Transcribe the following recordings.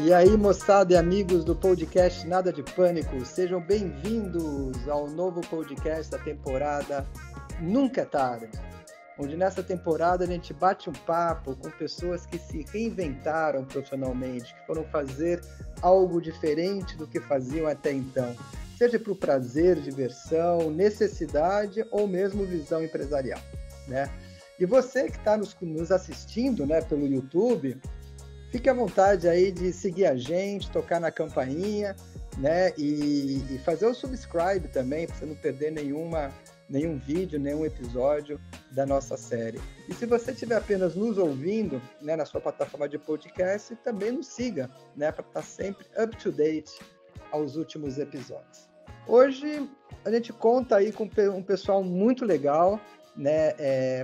E aí, moçada e amigos do podcast Nada de Pânico, sejam bem-vindos ao novo podcast da temporada Nunca é Tarde, onde nessa temporada a gente bate um papo com pessoas que se reinventaram profissionalmente, que foram fazer algo diferente do que faziam até então, seja por prazer, diversão, necessidade ou mesmo visão empresarial, né? E você que está nos assistindo, né, pelo YouTube, fique à vontade aí de seguir a gente, tocar na campainha, né? E fazer o subscribe também, para você não perder nenhum vídeo, nenhum episódio da nossa série. E se você estiver apenas nos ouvindo, né, na sua plataforma de podcast, também nos siga, né, para estar sempre up to date aos últimos episódios. Hoje a gente conta aí com um pessoal muito legal, né,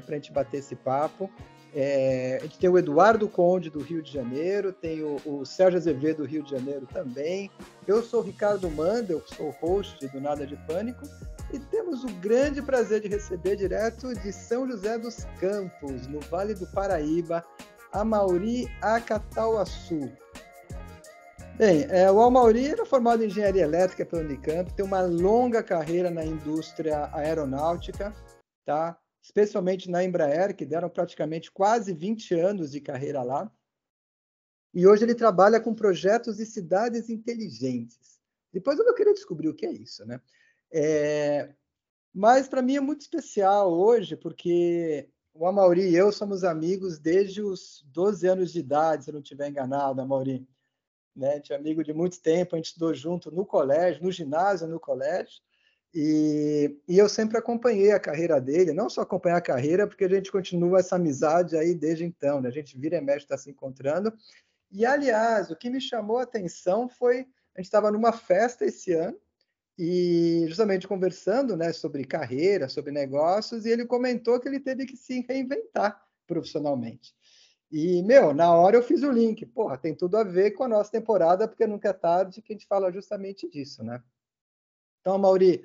para a gente bater esse papo. A gente tem o Eduardo Conde, do Rio de Janeiro, tem o Sérgio Azevedo, do Rio de Janeiro também. Eu sou o Ricardo Mandel, que sou o host do Nada de Pânico, e temos o grande prazer de receber direto de São José dos Campos, no Vale do Paraíba, Amaury Akatauaçu. Bem, o Amaury era formado em Engenharia Elétrica pela Unicamp, tem uma longa carreira na indústria aeronáutica, tá? Especialmente na Embraer, que deram praticamente quase 20 anos de carreira lá. E hoje ele trabalha com projetos de cidades inteligentes. Depois eu vou querer descobrir o que é isso, né? Mas para mim é muito especial hoje, porque o Amaury e eu somos amigos desde os 12 anos de idade, se eu não estiver enganado, Amaury. Né? A gente é amigo de muito tempo, a gente estudou junto no colégio, no ginásio, no colégio. E eu sempre acompanhei a carreira dele, não só acompanhar a carreira, porque a gente continua essa amizade aí desde então, né? A gente vira e mexe, está se encontrando. E, aliás, o que me chamou a atenção foi, a gente estava numa festa esse ano, e justamente conversando, né, sobre carreira, sobre negócios, e ele comentou que ele teve que se reinventar profissionalmente. E, na hora eu fiz o link. Porra, tem tudo a ver com a nossa temporada, porque nunca é tarde, que a gente fala justamente disso, né? Então, Amaury,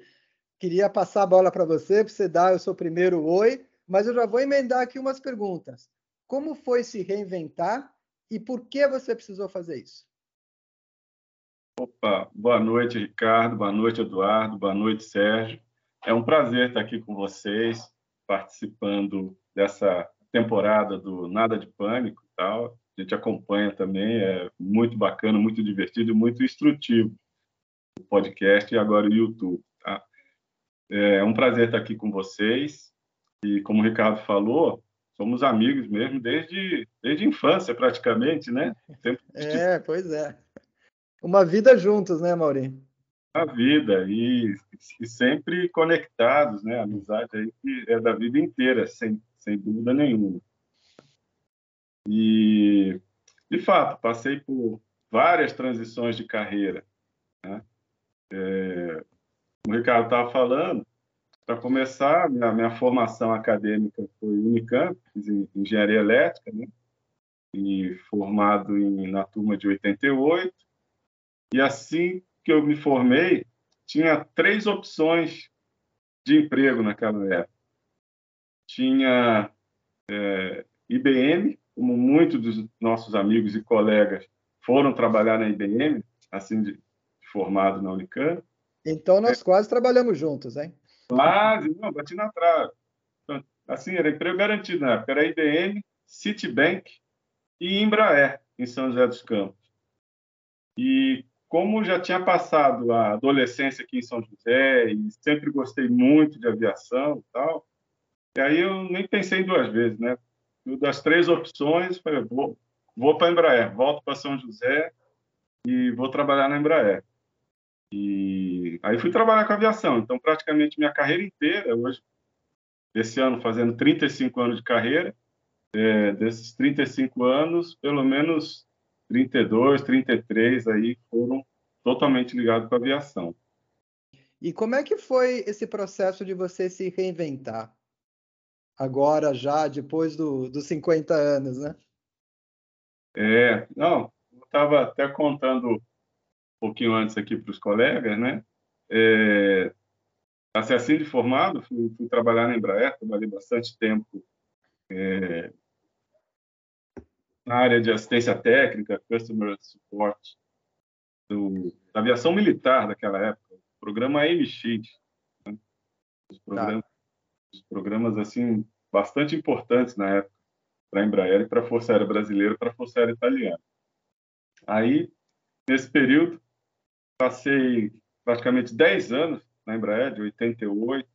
queria passar a bola para você dar o seu primeiro oi, mas eu já vou emendar aqui umas perguntas. Como foi se reinventar e por que você precisou fazer isso? Opa, boa noite, Ricardo, boa noite, Eduardo, boa noite, Sérgio. É um prazer estar aqui com vocês, participando dessa temporada do Nada de Pânico e tal. A gente acompanha também, é muito bacana, muito divertido e muito instrutivo o podcast e agora o YouTube. Tá? É um prazer estar aqui com vocês e, como o Ricardo falou, somos amigos mesmo desde a infância, praticamente, né? Sempre Pois é. Uma vida juntos, né, Amaury? a vida e sempre conectados, né? A amizade aí que é da vida inteira, sem dúvida nenhuma. E, de fato, passei por várias transições de carreira, né? Como o Ricardo estava falando, para começar, minha formação acadêmica foi Unicamp, fiz engenharia elétrica, né? E formado na turma de 88. E assim que eu me formei, tinha 3 opções de emprego naquela época. Tinha IBM, como muitos dos nossos amigos e colegas foram trabalhar na IBM, assim, formado na Unicamp. Então, nós quase trabalhamos juntos, hein? Quase, não, bati na trave. Então, assim, era emprego garantido na época. Era IBM, Citibank e Embraer, em São José dos Campos. E como já tinha passado a adolescência aqui em São José e sempre gostei muito de aviação e tal, e aí eu nem pensei 2 vezes, né? Das 3 opções, falei, vou para a Embraer, volto para São José e vou trabalhar na Embraer. E aí fui trabalhar com aviação. Então, praticamente minha carreira inteira, hoje, esse ano fazendo 35 anos de carreira, desses 35 anos, pelo menos 32, 33 aí foram totalmente ligados com a aviação. E como é que foi esse processo de você se reinventar? Agora, já, depois dos 50 anos, né? Não, eu estava até contando um pouquinho antes aqui para os colegas, né? Assim de formado, fui trabalhar na Embraer, trabalhei bastante tempo na área de assistência técnica, Customer Support, da aviação militar daquela época, o programa AMX, né? Tá. Os programas assim, bastante importantes na época, para a Embraer e para a Força Aérea Brasileira e para a Força Aérea Italiana. Aí, nesse período, passei praticamente 10 anos na Embraer, de 88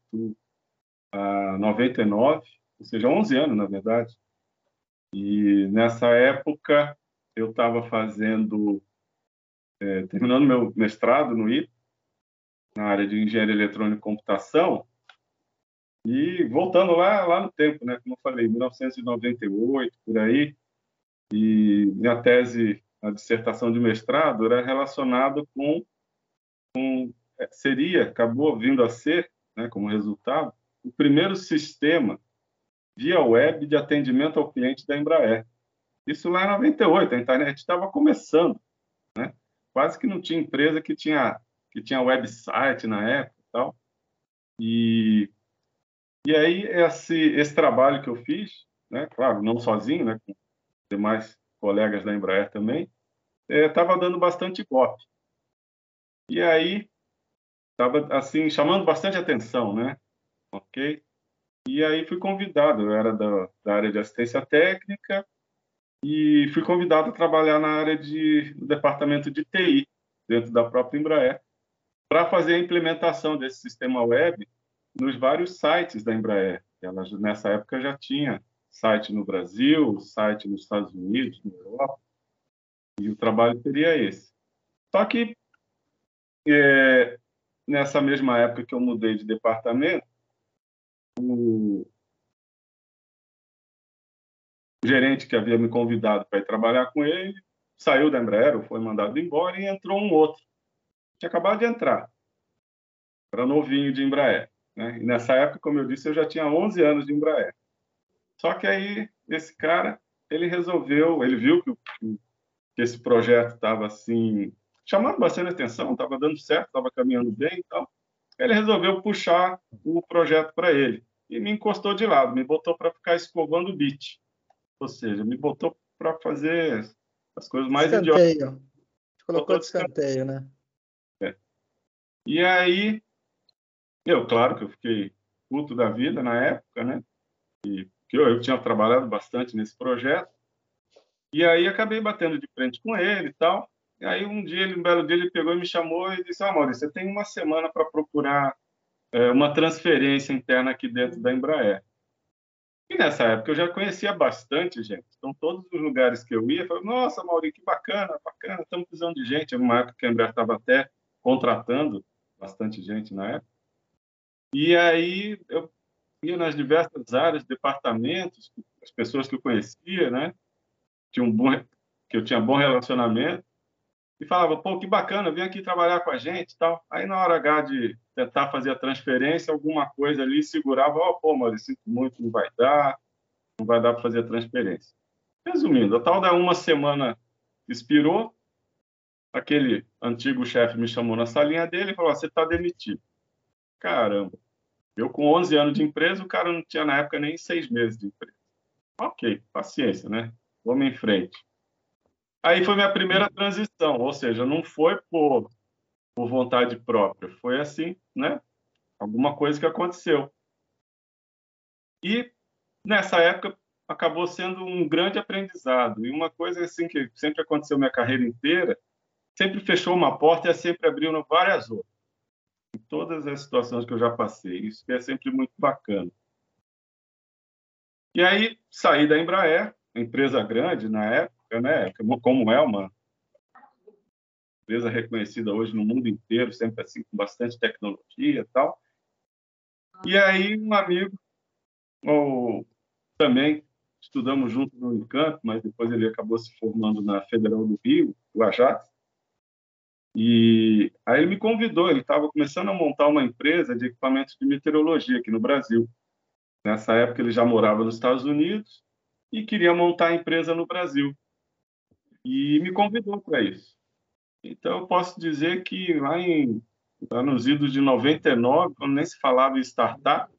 a 99, ou seja, 11 anos, na verdade. E nessa época, eu estava terminando meu mestrado no ITA, na área de engenharia eletrônica e computação, e voltando lá no tempo, né? Como eu falei, 1998, por aí, e minha tese, a dissertação de mestrado, era relacionada acabou vindo a ser, né, como resultado, o primeiro sistema via web de atendimento ao cliente da Embraer. Isso lá em 98, a internet estava começando, né? Quase que não tinha empresa que tinha website na época e tal. E aí esse trabalho que eu fiz, né, claro, não sozinho, né, com demais colegas da Embraer também, estava dando bastante ibope. E aí estava assim chamando bastante atenção, né? Ok? E aí fui convidado, eu era da área de assistência técnica e fui convidado a trabalhar na área do departamento de TI dentro da própria Embraer para fazer a implementação desse sistema web nos vários sites da Embraer. Ela nessa época já tinha site no Brasil, site nos Estados Unidos, na Europa, e o trabalho seria esse. Só que nessa mesma época que eu mudei de departamento, o gerente que havia me convidado para ir trabalhar com ele saiu da Embraer, ou foi mandado embora, e entrou um outro. Tinha acabado de entrar. Era novinho de Embraer, né? E nessa época, como eu disse, eu já tinha 11 anos de Embraer. Só que aí, esse cara, ele viu que esse projeto estava assim, chamando bastante atenção, estava dando certo, estava caminhando bem e tal. Ele resolveu puxar o projeto para ele e me encostou de lado, me botou para ficar escovando o bit. Ou seja, me botou para fazer as coisas mais idiotas. Escanteio. Te colocou de escanteio, né? E aí, claro que eu fiquei puto da vida na época, né? E que eu tinha trabalhado bastante nesse projeto. E aí acabei batendo de frente com ele e tal. E aí um belo dia, ele pegou e me chamou e disse: Maurício, você tem uma semana para procurar uma transferência interna aqui dentro da Embraer. E nessa época eu já conhecia bastante gente. Então, todos os lugares que eu ia, eu falei: nossa, Maurício, que bacana, estamos precisando de gente. Era uma época que a Embraer estava até contratando bastante gente na época. E aí eu ia nas diversas áreas, departamentos, as pessoas que eu conhecia, né? Que eu tinha bom relacionamento, e falava: pô, que bacana, vem aqui trabalhar com a gente e tal. Aí, na hora H de tentar fazer a transferência, alguma coisa ali segurava: pô, Maurício, sinto muito, não vai dar para fazer a transferência. Resumindo, a tal da uma semana expirou, aquele antigo chefe me chamou na salinha dele e falou: você está demitido. Caramba, eu com 11 anos de empresa, o cara não tinha na época nem 6 meses de empresa. Ok, paciência, né? Vamos em frente. Aí foi minha primeira transição, ou seja, não foi por vontade própria, foi assim, né? Alguma coisa que aconteceu. E nessa época acabou sendo um grande aprendizado. E uma coisa assim que sempre aconteceu minha carreira inteira, sempre fechou uma porta e sempre abriu várias outras. Em todas as situações que eu já passei. Isso que é sempre muito bacana. E aí saí da Embraer, empresa grande na época, né? Como é uma empresa reconhecida hoje no mundo inteiro, sempre assim, com bastante tecnologia e tal. E aí um amigo, também estudamos juntos no Unicamp, mas depois ele acabou se formando na Federal do Rio, o Ajax. E aí ele me convidou, ele estava começando a montar uma empresa de equipamentos de meteorologia aqui no Brasil. Nessa época ele já morava nos Estados Unidos e queria montar a empresa no Brasil. E me convidou para isso. Então eu posso dizer que lá nos idos de 99, quando nem se falava em startup,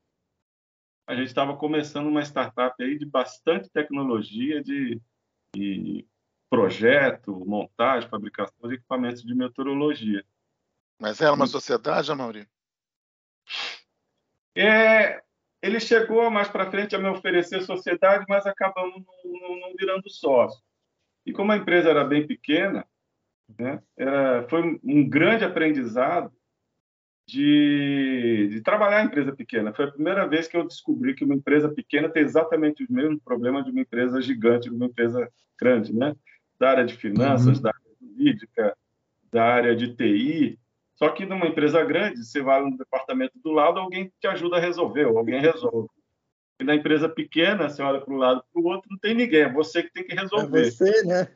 a gente estava começando uma startup aí de bastante tecnologia, de e projeto, montagem, fabricação de equipamentos de meteorologia. Mas era uma sociedade, Amaury? Ele chegou mais para frente a me oferecer sociedade, mas acabamos não virando sócio. E como a empresa era bem pequena, né, foi um grande aprendizado de trabalhar em empresa pequena. Foi a primeira vez que eu descobri que uma empresa pequena tem exatamente os mesmos problemas de uma empresa gigante, de uma empresa grande, né? Da área de finanças, da área jurídica, da área de TI. Só que numa empresa grande, você vai no departamento do lado, alguém te ajuda a resolver, ou alguém resolve. E na empresa pequena, você olha para um lado e para o outro, não tem ninguém, é você que tem que resolver. É você, né?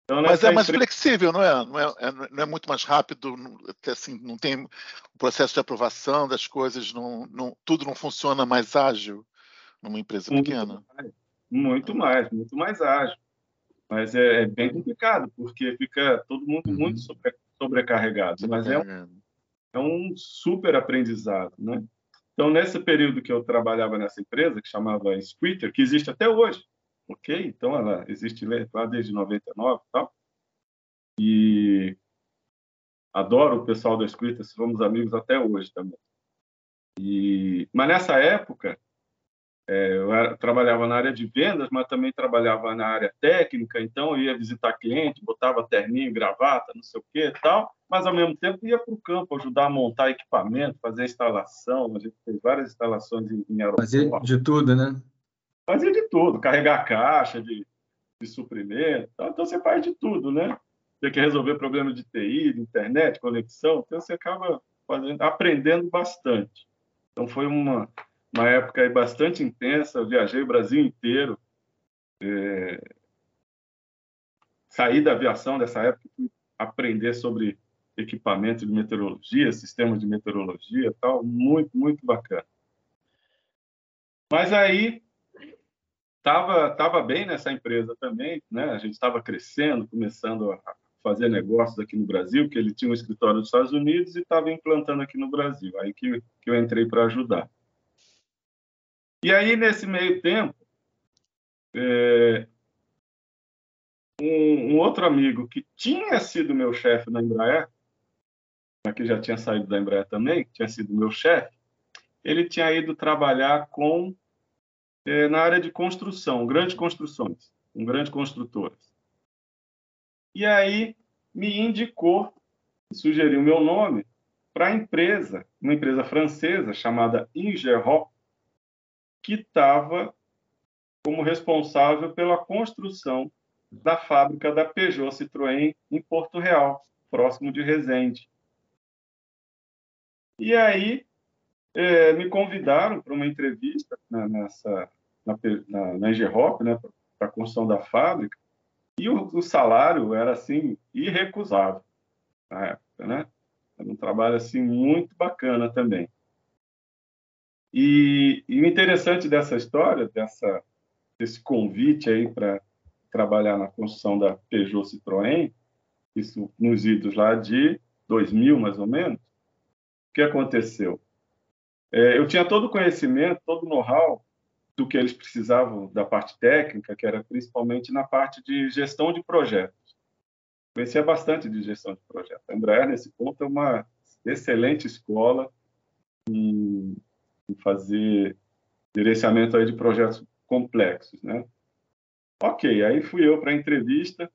Então, mas é mais flexível, não é? Não é muito mais rápido, assim, não tem o processo de aprovação das coisas, tudo não funciona mais ágil numa empresa pequena? Muito mais ágil. Mas é bem complicado, porque fica todo mundo muito sobrecarregado. Mas é um super aprendizado, né? Então, nesse período que eu trabalhava nessa empresa, que chamava Squitter, que existe até hoje, ok? Então, ela existe lá desde 99 e tal. E adoro o pessoal da Squitter, somos amigos até hoje também. Mas nessa época, eu trabalhava na área de vendas, mas também trabalhava na área técnica, então eu ia visitar cliente, botava terninho, gravata, não sei o quê e tal, mas ao mesmo tempo ia para o campo ajudar a montar equipamento, fazer instalação, a gente fez várias instalações em aeroporto. Fazia de tudo, né? Fazia de tudo, carregar caixa de suprimento, então você faz de tudo, né? Tem que resolver problemas de TI, de internet, conexão, então você acaba aprendendo bastante. Então foi uma época aí bastante intensa, eu viajei o Brasil inteiro, saí da aviação dessa época, fui aprender sobre equipamento de meteorologia, sistemas de meteorologia, tal, muito bacana. Mas aí tava bem nessa empresa também, né? A gente estava crescendo, começando a fazer negócios aqui no Brasil, que ele tinha um escritório nos Estados Unidos e estava implantando aqui no Brasil. Aí que eu entrei para ajudar. E aí, nesse meio tempo, um outro amigo que tinha sido meu chefe na Embraer, que já tinha saído da Embraer também, que tinha sido meu chefe, ele tinha ido trabalhar na área de construção, grandes construções, com grandes construtoras. E aí me indicou, sugeriu meu nome para a empresa, uma empresa francesa chamada Ingerop, que estava como responsável pela construção da fábrica da Peugeot Citroën em Porto Real, próximo de Resende. E aí me convidaram para uma entrevista na Ingerop, né, para a construção da fábrica, e o salário era assim irrecusável na época, né? Era um trabalho assim muito bacana também. E o interessante dessa história, desse convite aí para trabalhar na construção da Peugeot Citroën, isso nos idos lá de 2000, mais ou menos, o que aconteceu? Eu tinha todo o conhecimento, todo o know-how do que eles precisavam da parte técnica, que era principalmente na parte de gestão de projetos. Conhecia bastante de gestão de projetos. A Embraer, nesse ponto, é uma excelente escola em fazer gerenciamento aí de projetos complexos, né? Ok, aí fui eu para a entrevista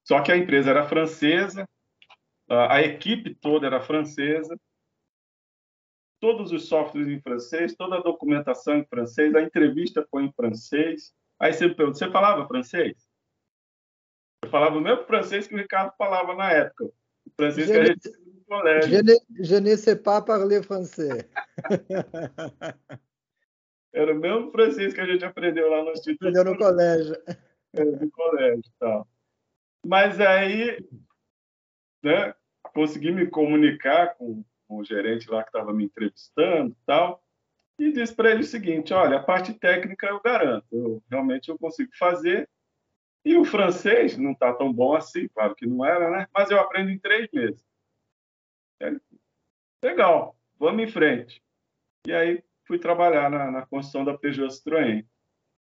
só que a empresa era francesa, a equipe toda era francesa, todos os softwares em francês, toda a documentação em francês, a entrevista foi em francês. Aí você me pergunta, você falava francês? Eu falava o mesmo francês que o Ricardo falava na época, o francês que a gente teve no colégio. Je ne sais pas parler français. Era o mesmo francês que a gente aprendeu lá no Instituto. Aprendeu no colégio. No colégio e tal. Mas aí, né, consegui me comunicar com o gerente lá que estava me entrevistando e tal, e disse para ele o seguinte, olha, a parte técnica eu garanto, realmente eu consigo fazer, e o francês não está tão bom assim, claro que não era, né? Mas eu aprendo em 3 meses. Legal, vamos em frente. E aí fui trabalhar na construção da Peugeot Citroën.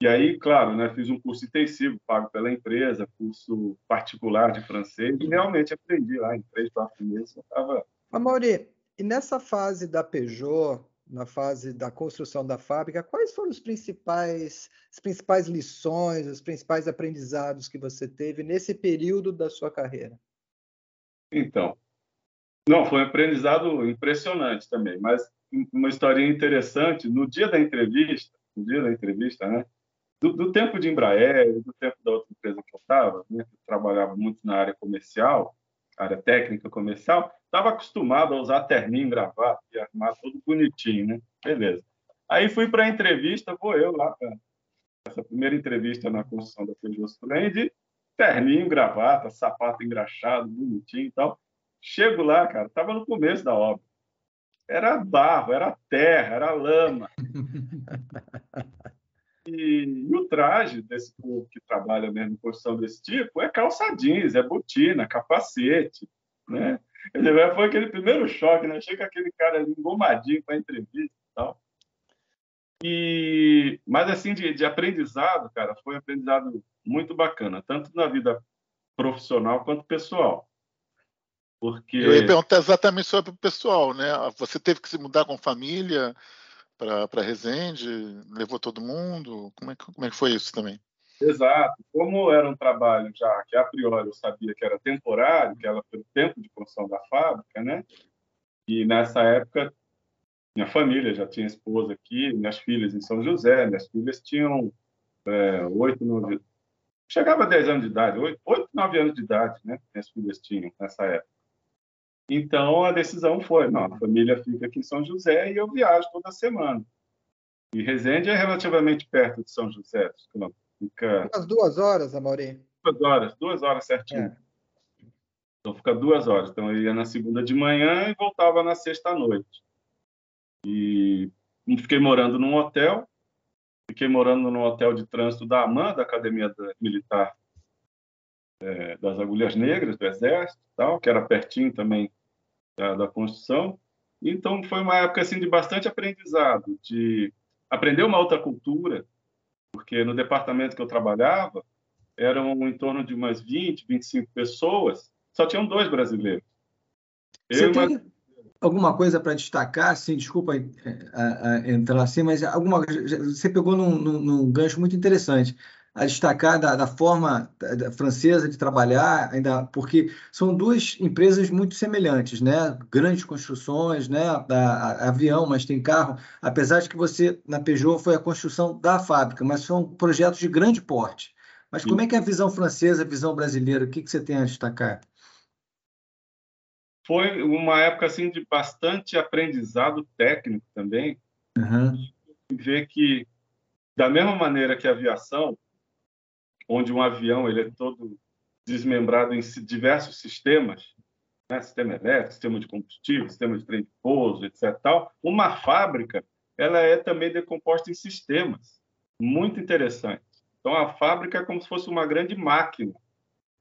E aí, claro, né, fiz um curso intensivo, pago pela empresa, curso particular de francês, e realmente aprendi lá em 3, 4 meses. Eu estava... Amaury, e nessa fase da Peugeot, na fase da construção da fábrica, quais foram as principais lições, os principais aprendizados que você teve nesse período da sua carreira? Então, não, foi um aprendizado impressionante também, mas uma historinha interessante, no dia da entrevista, né, do tempo de Embraer, do tempo da outra empresa que eu estava, né, que eu trabalhava muito na área comercial, área técnica comercial, estava acostumado a usar terninho, gravata e arrumar tudo bonitinho, né? Beleza. Aí fui para a entrevista, vou eu lá, essa primeira entrevista na construção da Peugeot Citroën, de terninho, gravata, sapato engraxado, bonitinho e tal. Chego lá, cara, estava no começo da obra. Era barro, era terra, era lama. E o traje desse povo que trabalha mesmo em construção desse tipo é calça jeans, é botina, capacete, né? Quer dizer, foi aquele primeiro choque, né? Chega aquele cara ali engomadinho para a entrevista e tal. Mas, assim, de aprendizado, cara, foi um aprendizado muito bacana, tanto na vida profissional quanto pessoal. Porque... Eu ia perguntar exatamente sobre o pessoal, né? Você teve que se mudar com família para Resende? Levou todo mundo? Como é que foi isso também? Exato. Como era um trabalho já que, a priori, eu sabia que era temporário, que era pelo tempo de construção da fábrica, né? E, nessa época, minha família já tinha esposa aqui, minhas filhas em São José, minhas filhas tinham 8, 9... Chegava a 10 anos de idade, 8, 9 anos de idade, né? Minhas filhas tinham nessa época. Então, a decisão foi, não, a família fica aqui em São José e eu viajo toda semana. E Resende é relativamente perto de São José. Fica... Umas 2 horas, Amaury? 2 horas certinho. É. Então, fica 2 horas. Então, eu ia na segunda de manhã e voltava na sexta à noite. E fiquei morando num hotel. Fiquei morando no hotel de trânsito da AMAN, da Academia Militar das Agulhas Negras, do Exército, tal, que era pertinho também da construção. Então, foi uma época assim, de bastante aprendizado, de aprender uma outra cultura, porque no departamento que eu trabalhava, eram em torno de umas 20, 25 pessoas, só tinham 2 brasileiros. Você tem alguma coisa para destacar? Assim, desculpa entrar assim, mas você pegou num gancho muito interessante. A destacar da forma francesa de trabalhar, ainda porque são 2 empresas muito semelhantes, né? Grandes construções, né? Avião, mas tem carro. Apesar de que você, na Peugeot, foi a construção da fábrica, mas são projetos de grande porte. Mas como é que é a visão francesa, a visão brasileira? O que você tem a destacar? Foi uma época assim de bastante aprendizado técnico também. Uhum. Ver que, da mesma maneira que a aviação, onde um avião ele é todo desmembrado em diversos sistemas, né? Sistema elétrico, sistema de combustível, sistema de trem de pouso, etc. Tal, uma fábrica ela é também decomposta em sistemas. Muito interessante. Então, a fábrica é como se fosse uma grande máquina.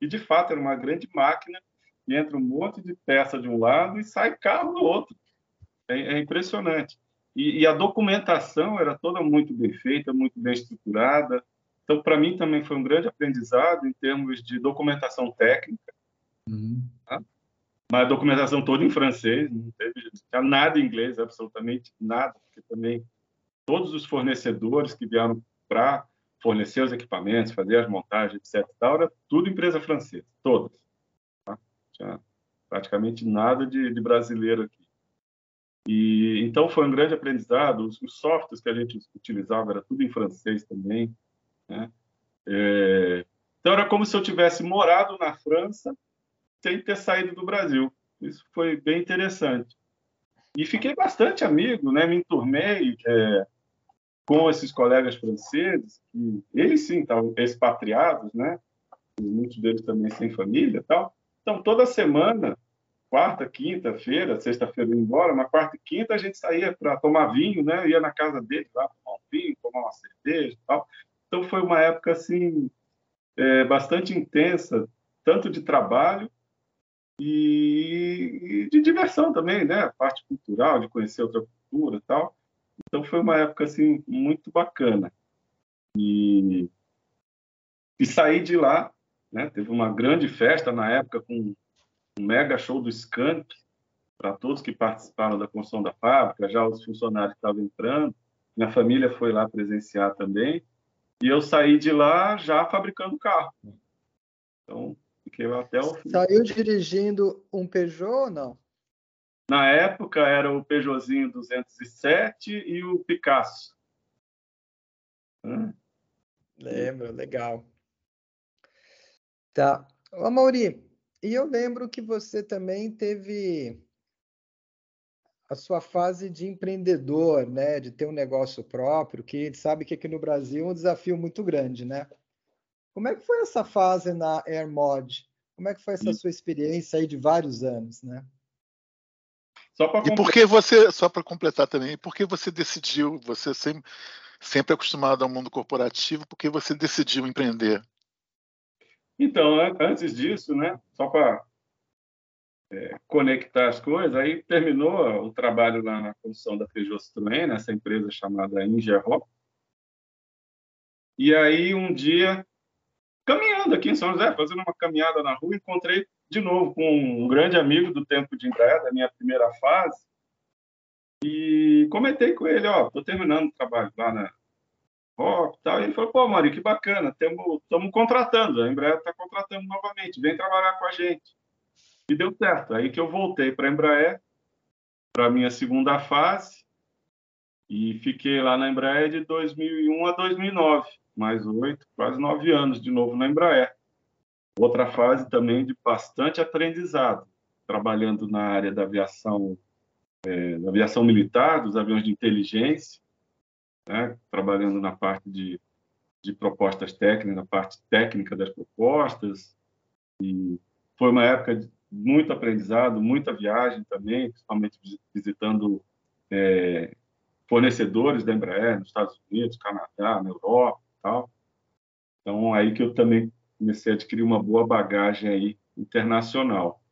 E, de fato, era uma grande máquina e entra um monte de peça de um lado e sai carro do outro. É impressionante. E a documentação era toda muito bem feita, muito bem estruturada. Então, para mim, também foi um grande aprendizado em termos de documentação técnica. Uhum. Tá? Mas a documentação toda em francês, não tinha nada em inglês, absolutamente nada, porque também todos os fornecedores que vieram para fornecer os equipamentos, fazer as montagens, etc. Era tudo empresa francesa, todas. Tá? Tinha praticamente nada de brasileiro aqui. E então foi um grande aprendizado. Os softwares que a gente utilizava era tudo em francês também, né? Então era como se eu tivesse morado na França sem ter saído do Brasil. Isso foi bem interessante. E fiquei bastante amigo, né? Me enturmei com esses colegas franceses, que eles sim estavam expatriados, né? Muitos deles também sem família e tal. Então, toda semana, quarta, quinta-feira, sexta-feira eu ia embora, mas quarta e quinta a gente saía para tomar vinho, né? Ia na casa deles lá tomar um vinho, tomar uma cerveja e tal. Então, foi uma época, assim, bastante intensa, tanto de trabalho e de diversão também, né? A parte cultural, de conhecer outra cultura e tal. Então foi uma época assim muito bacana. E saí de lá, né? Teve uma grande festa na época com um mega show do Skank para todos que participaram da construção da fábrica, já os funcionários estavam entrando, minha família foi lá presenciar também, e eu saí de lá já fabricando carro. Então, fiquei lá até o fim. Saiu dirigindo um Peugeot ou não? Na época era o Peugeotzinho 207 e o Picasso. Lembro, legal. Tá. Ô, Mauri, e eu lembro que você também teve a sua fase de empreendedor, né? De ter um negócio próprio, que a gente sabe que aqui no Brasil é um desafio muito grande, né? Como é que foi essa fase na AirMod? Como é que foi essa sua experiência aí de vários anos, né? E por que você, só para completar também, por que você decidiu, você sempre acostumado ao mundo corporativo, por que você decidiu empreender? Então, antes disso, né, só para conectar as coisas, aí terminou o trabalho lá na construção da Peugeot Citroën, nessa empresa chamada Ingerro. E aí, um dia, caminhando aqui em São José, fazendo uma caminhada na rua, encontrei de novo com um grande amigo do tempo de Embraer, da minha primeira fase, e comentei com ele, estou terminando o trabalho lá na Rock e tal. E ele falou, pô, Mari, que bacana, estamos contratando, a Embraer está contratando novamente, vem trabalhar com a gente. E deu certo. Aí que eu voltei para a Embraer, para a minha segunda fase, e fiquei lá na Embraer de 2001 a 2009, mais 8, quase 9 anos de novo na Embraer. Outra fase também de bastante aprendizado, trabalhando na área da aviação militar, dos aviões de inteligência, né? Trabalhando na parte de propostas técnicas, na parte técnica das propostas. E foi uma época de muito aprendizado, muita viagem também, principalmente visitando fornecedores da Embraer nos Estados Unidos, Canadá, na Europa e tal. Então, aí que eu também comecei a adquirir uma boa bagagem aí internacional.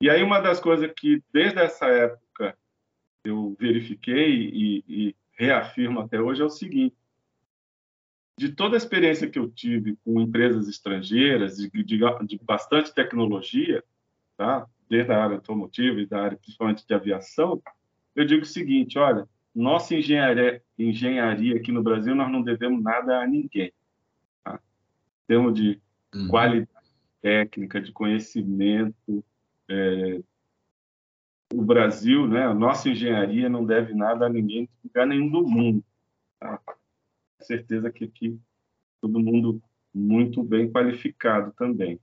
E aí uma das coisas que, desde essa época, eu verifiquei e reafirmo até hoje é o seguinte: de toda a experiência que eu tive com empresas estrangeiras, de bastante tecnologia, tá? Desde a área automotiva e da área principalmente de aviação, eu digo o seguinte: olha, nossa engenharia aqui no Brasil, nós não devemos nada a ninguém. Tá? Em termos de qualidade técnica, de conhecimento, o Brasil, né, a nossa engenharia não deve nada a ninguém de lugar nenhum do mundo. Tá? Com certeza que aqui todo mundo muito bem qualificado também.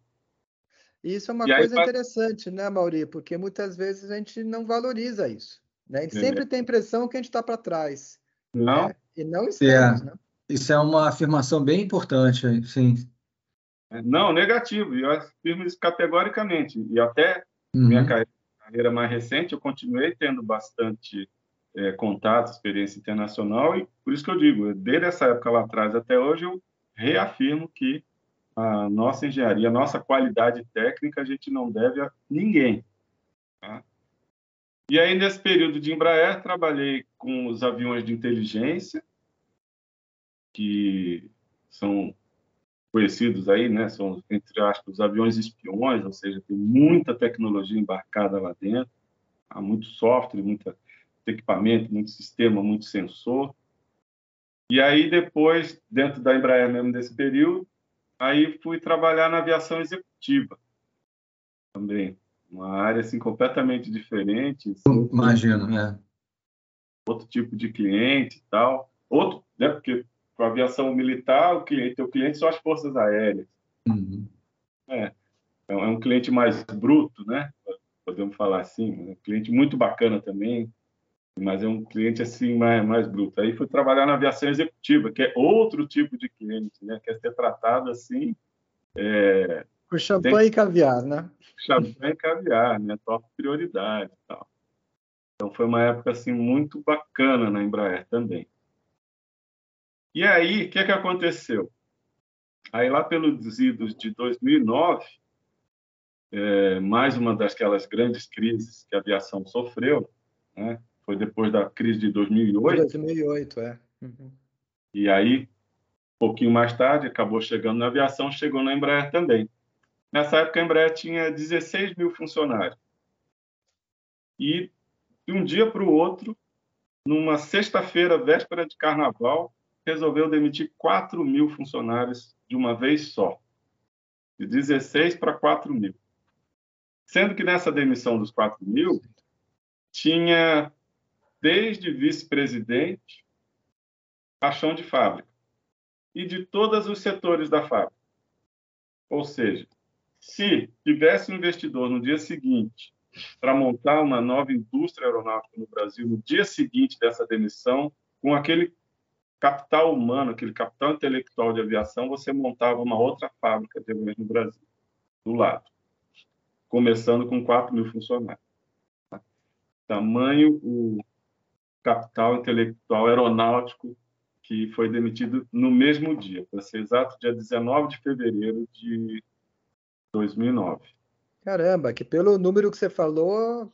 Isso é uma coisa interessante, né, Mauri? Porque muitas vezes a gente não valoriza isso. Né? A gente sempre tem a impressão que a gente está para trás. Não. Né? E não estamos, né? Isso é uma afirmação bem importante, sim. Não, negativo. Eu afirmo isso categoricamente. E até minha carreira mais recente, eu continuei tendo bastante contato, experiência internacional, e por isso que eu digo, desde essa época lá atrás até hoje, eu reafirmo que a nossa engenharia, a nossa qualidade técnica, a gente não deve a ninguém. Tá? E aí, nesse período de Embraer, trabalhei com os aviões de inteligência, que são conhecidos aí, né? São, entre aspas, os aviões espiões, ou seja, tem muita tecnologia embarcada lá dentro, há muito software, muito equipamento, muito sistema, muito sensor. E aí, depois, dentro da Embraer mesmo desse período, aí fui trabalhar na aviação executiva também, uma área assim completamente diferente. Assim, imagino, né? Outro tipo de cliente e tal. Outro, né? Porque com a aviação militar, o cliente são as forças aéreas. É um cliente mais bruto, né? Podemos falar assim, um cliente muito bacana também, mas é um cliente assim mais bruto. Aí fui trabalhar na aviação executiva, que é outro tipo de cliente, né? Quer ser tratado assim. Com champanhe e caviar, né? Champanhe e caviar, né? Top prioridade e tal. Então foi uma época assim muito bacana na Embraer também. E aí, o que aconteceu? Aí lá pelos idos de 2009, mais uma daquelas grandes crises que a aviação sofreu, né? foi depois da crise de 2008. 2008, é. Uhum. E aí, um pouquinho mais tarde, acabou chegando na aviação, chegou na Embraer também. Nessa época, a Embraer tinha 16 mil funcionários. E, de um dia para o outro, numa sexta-feira, véspera de carnaval, resolveu demitir 4 mil funcionários de uma vez só. De 16 para 4 mil. Sendo que nessa demissão dos 4 mil, tinha desde vice-presidente a chão de fábrica e de todos os setores da fábrica. Ou seja, se tivesse um investidor no dia seguinte para montar uma nova indústria aeronáutica no Brasil, no dia seguinte dessa demissão, com aquele capital humano, aquele capital intelectual de aviação, você montava uma outra fábrica de aviões no Brasil, do lado, começando com 4 mil funcionários. Tamanho o capital intelectual aeronáutico que foi demitido no mesmo dia, para ser exato, dia 19 de fevereiro de 2009. Caramba, que pelo número que você falou,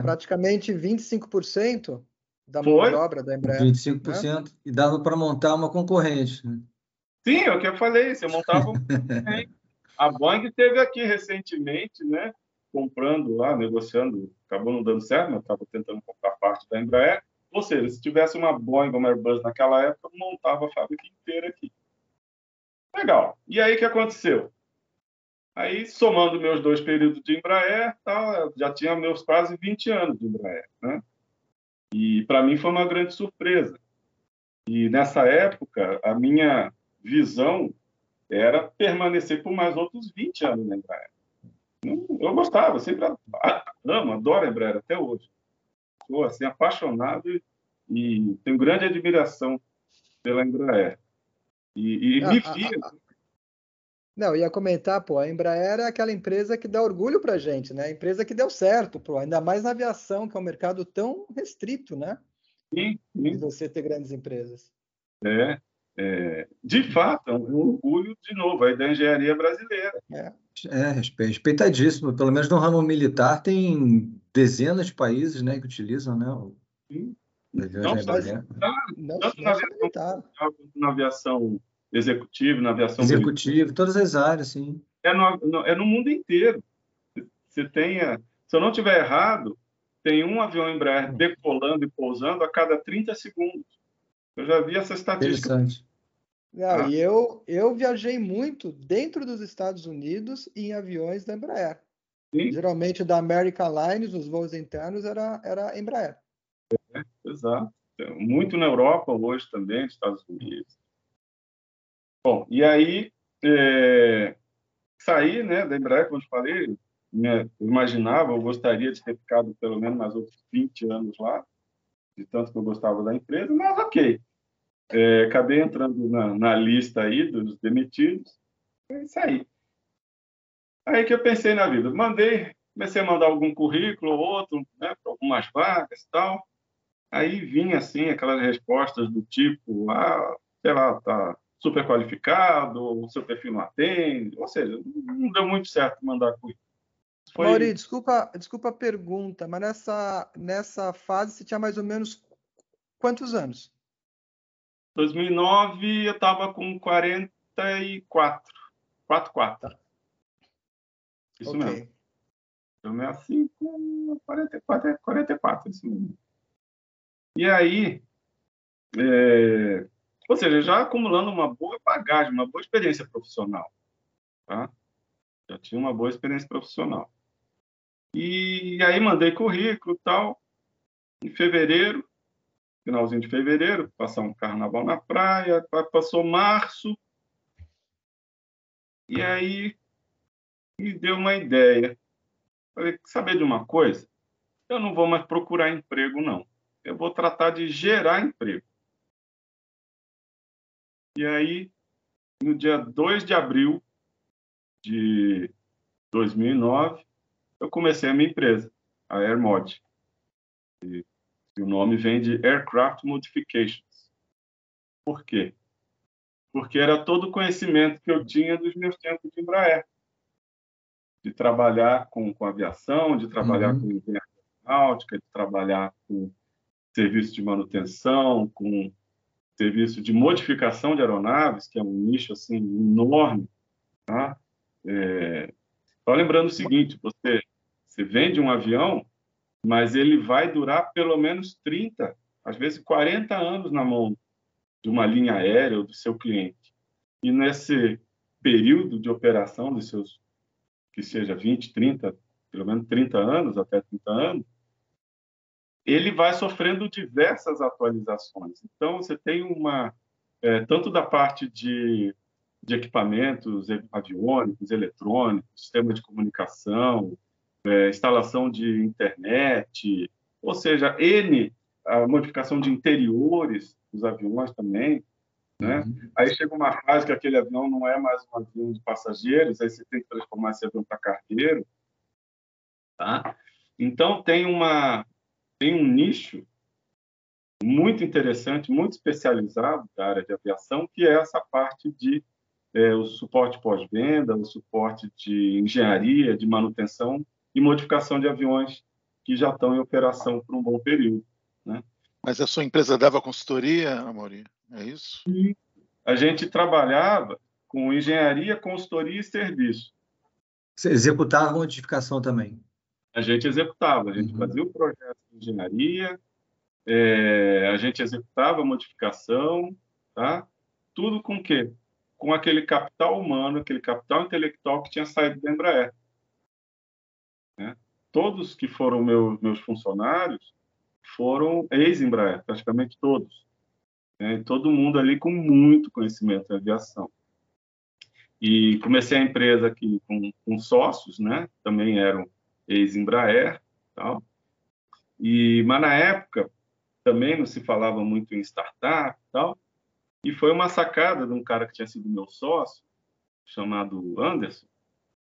praticamente 25% da mão de obra da Embraer. 25%, né? E dava para montar uma concorrente. Né? Sim, é o que eu falei, você montava a Boeing teve aqui recentemente, né, comprando lá, negociando, acabou não dando certo, mas estava tentando comprar parte da Embraer. Ou seja, se tivesse uma Boeing ou uma Airbus naquela época, montava a fábrica inteira aqui. Legal. E aí, o que aconteceu? Aí, somando meus 2 períodos de Embraer, já tinha meus quase 20 anos de Embraer, né? E, para mim, foi uma grande surpresa. E, nessa época, a minha visão era permanecer por mais outros 20 anos na Embraer. Eu gostava, sempre amo, adoro a Embraer até hoje. Estou assim, apaixonado e tenho grande admiração pela Embraer. E me fiz. Não, ia comentar, pô, a Embraer é aquela empresa que dá orgulho pra gente, né? A empresa que deu certo, pô, ainda mais na aviação, que é um mercado tão restrito, né? Sim. De você ter grandes empresas. De fato, é um orgulho, de novo, aí da engenharia brasileira. Respeitadíssimo. Pelo menos no ramo militar tem dezenas de países, né, que utilizam, né? Sim. Tanto na aviação executiva, na aviação executiva, todas as áreas, sim. É no mundo inteiro. Você tem, se eu não estiver errado, tem um avião Embraer decolando e pousando a cada 30 segundos. Eu já vi essa estatística. Interessante. E eu viajei muito dentro dos Estados Unidos em aviões da Embraer. Sim. Geralmente da American Airlines, os voos internos era Embraer. Exato. Muito na Europa hoje também, nos Estados Unidos. Bom, e aí saí, né, da Embraer, como eu te falei, eu imaginava, eu gostaria de ter ficado pelo menos mais outros 20 anos lá, de tanto que eu gostava da empresa, mas ok. Acabei entrando na lista aí dos demitidos, e saí. Aí que eu pensei na vida, comecei a mandar algum currículo ou outro, né, para algumas vagas e tal. Aí vinha assim aquelas respostas do tipo, sei lá, tá super qualificado, o seu perfil não atende, ou seja, não deu muito certo mandar currículo. Mauri, desculpa a pergunta, mas nessa fase você tinha mais ou menos quantos anos? 2009 eu estava com 44. 44. Tá. Isso mesmo. 65, 44, isso mesmo. E aí, ou seja, já acumulando uma boa bagagem, uma boa experiência profissional. Tá? Já tinha uma boa experiência profissional. E aí mandei currículo e tal. Em fevereiro, finalzinho de fevereiro, passar um carnaval na praia, passou março. E aí me deu uma ideia. Falei, saber de uma coisa? Eu não vou mais procurar emprego, não. Eu vou tratar de gerar emprego. E aí, no dia 2 de abril de 2009, eu comecei a minha empresa, a AirMod. E o nome vem de Aircraft Modifications. Por quê? Porque era todo o conhecimento que eu tinha dos meus tempos de Embraer. De trabalhar com aviação, de trabalhar com engenharia aeronáutica, de trabalhar com serviço de manutenção, com serviço de modificação de aeronaves, que é um nicho assim enorme, tá? Só lembrando o seguinte, você vende um avião, mas ele vai durar pelo menos 30, às vezes 40 anos na mão de uma linha aérea ou do seu cliente. E nesse período de operação dos seus, que seja 20, 30, pelo menos 30 anos, até 30 anos, ele vai sofrendo diversas atualizações. Então, você tem tanto da parte de equipamentos aviônicos, eletrônicos, sistema de comunicação, instalação de internet, ou seja, a modificação de interiores dos aviões também, né? Aí chega uma fase que aquele avião não é mais um avião de passageiros, aí você tem que transformar esse avião para cargueiro, tá? Então, tem um nicho muito interessante, muito especializado da área de aviação, que é essa parte de o suporte pós-venda, o suporte de engenharia, de manutenção e modificação de aviões que já estão em operação por um bom período, né? Mas a sua empresa dava consultoria, Amaury? É isso? E a gente trabalhava com engenharia, consultoria e serviço. Você executava a modificação também? A gente executava, a gente fazia o projeto de engenharia, a gente executava a modificação, tá? Tudo com o quê? Com aquele capital humano, aquele capital intelectual que tinha saído da Embraer, né? Todos que foram meus funcionários foram ex-Embraer, praticamente todos, né? Todo mundo ali com muito conhecimento em aviação. E comecei a empresa aqui com sócios, né? Também eram ex-Embraer, tal. Mas na época também não se falava muito em startup, tal. E foi uma sacada de um cara que tinha sido meu sócio, chamado Anderson,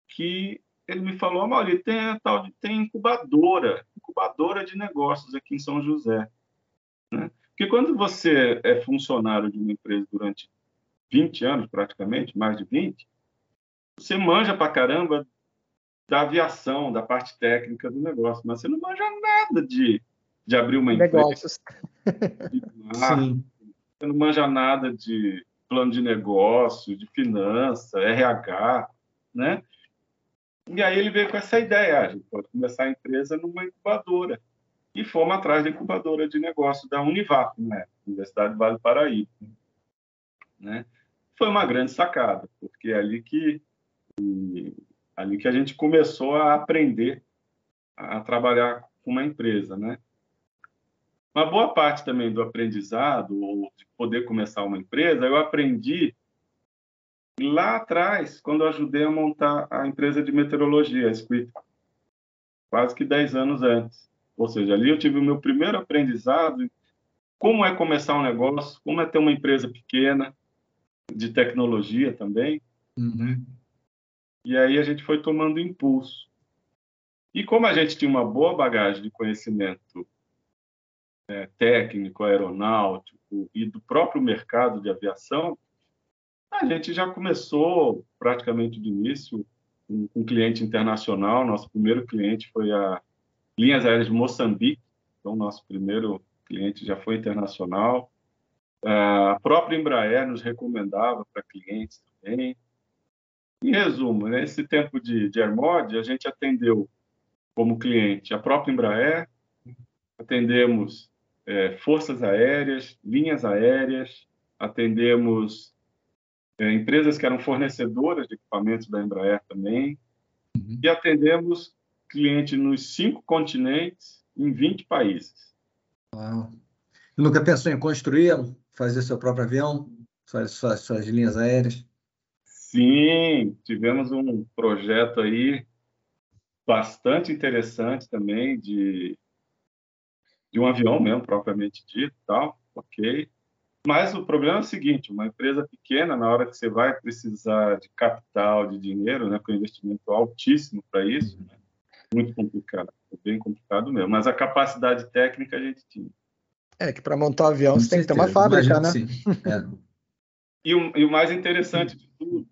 que ele me falou: Amaury, tem incubadora de negócios aqui em São José, né? Porque quando você é funcionário de uma empresa durante 20 anos, praticamente, mais de 20, você manja pra caramba da aviação, da parte técnica do negócio, mas você não manja nada de abrir uma Negócios. empresa, você não manja nada de plano de negócio, de finança, RH, né? E aí ele veio com essa ideia: a gente pode começar a empresa numa incubadora. E fomos atrás da incubadora de negócio da Univap, né? Universidade do Vale do Paraíba, né? Foi uma grande sacada, porque é ali que a gente começou a aprender a trabalhar com uma empresa, né? Uma boa parte também do aprendizado, ou de poder começar uma empresa, eu aprendi lá atrás, quando eu ajudei a montar a empresa de meteorologia, a Squid, quase que 10 anos antes. Ou seja, ali eu tive o meu primeiro aprendizado, como é começar um negócio, como é ter uma empresa pequena, de tecnologia também. E aí a gente foi tomando impulso. E como a gente tinha uma boa bagagem de conhecimento técnico, aeronáutico e do próprio mercado de aviação, a gente já começou praticamente de início com um cliente internacional. Nosso primeiro cliente foi a Linhas Aéreas de Moçambique, então nosso primeiro cliente já foi internacional. A própria Embraer nos recomendava para clientes também. Em resumo, nesse tempo de Airmod, a gente atendeu como cliente a própria Embraer, atendemos forças aéreas, linhas aéreas, atendemos empresas que eram fornecedoras de equipamentos da Embraer também, e atendemos clientes nos 5 continentes, em 20 países. Uau. Nunca pensou em construir, fazer seu próprio avião, suas linhas aéreas? Sim, tivemos um projeto aí bastante interessante também de um avião mesmo, propriamente dito, tal, ok. Mas o problema é o seguinte: uma empresa pequena, na hora que você vai precisar de capital, de dinheiro, né, com investimento altíssimo para isso, né, muito complicado, bem complicado mesmo. Mas a capacidade técnica a gente tinha. Que para montar um avião você tem que ter uma fábrica, né? Sim. E o mais interessante de tudo,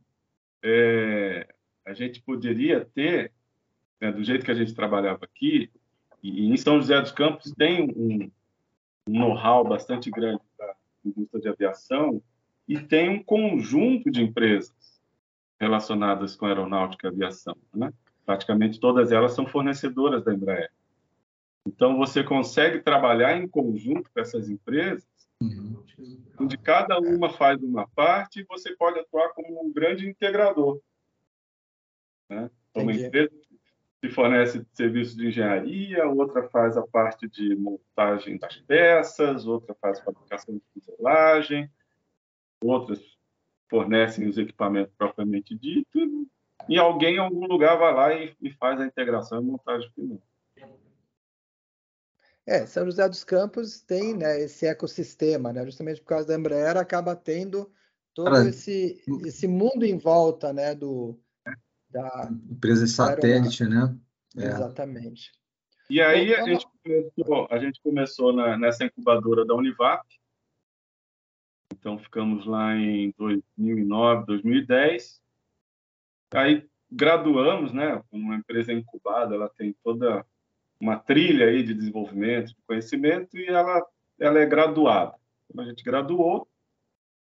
a gente poderia ter, né, do jeito que a gente trabalhava aqui, e em São José dos Campos tem know-how bastante grande da indústria de aviação e tem um conjunto de empresas relacionadas com aeronáutica e aviação, né? Praticamente todas elas são fornecedoras da Embraer. Então, você consegue trabalhar em conjunto com essas empresas, onde cada uma faz uma parte e você pode atuar como um grande integrador, né? Uma empresa que fornece serviços de engenharia, outra faz a parte de montagem das peças, outra faz fabricação de fuselagem, outras fornecem os equipamentos propriamente dito, e alguém em algum lugar vai lá e faz a integração e montagem final. São José dos Campos tem, né, esse ecossistema, né, justamente por causa da Embraer, acaba tendo todo esse mundo em volta, né, da empresa satélite, né? Exatamente. E aí a gente começou nessa incubadora da Univap. Então ficamos lá em 2009, 2010. Aí graduamos, né? Uma empresa incubada, ela tem toda uma trilha aí de desenvolvimento, de conhecimento, e ela é graduada. Então, a gente graduou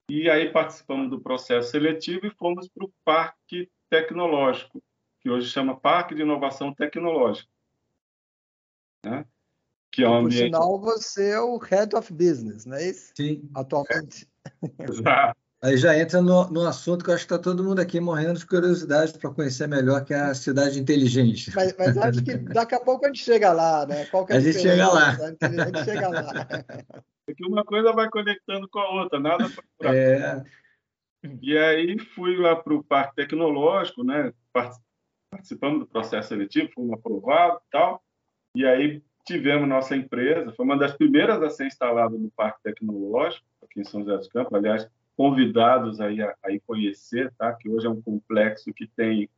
e aí participamos do processo seletivo e fomos para o Parque Tecnológico, que hoje chama Parque de Inovação Tecnológica, né? Que é um ambiente... Por sinal, você é o Head of Business, não é isso? Sim. Atualmente. Exato. Aí já entra no assunto que eu acho que está todo mundo aqui morrendo de curiosidade para conhecer melhor, que é a cidade inteligente. Mas acho que daqui a pouco a gente chega lá, né? Qual que é a gente chega lá. A gente chega lá. É que uma coisa vai conectando com a outra, nada para E aí fui lá para o Parque Tecnológico, né? Participamos do processo seletivo, fomos aprovados e tal. E aí tivemos nossa empresa, foi uma das primeiras a ser instalada no Parque Tecnológico, aqui em São José dos Campos, aliás, convidados aí a conhecer, tá? Que hoje é um complexo que tem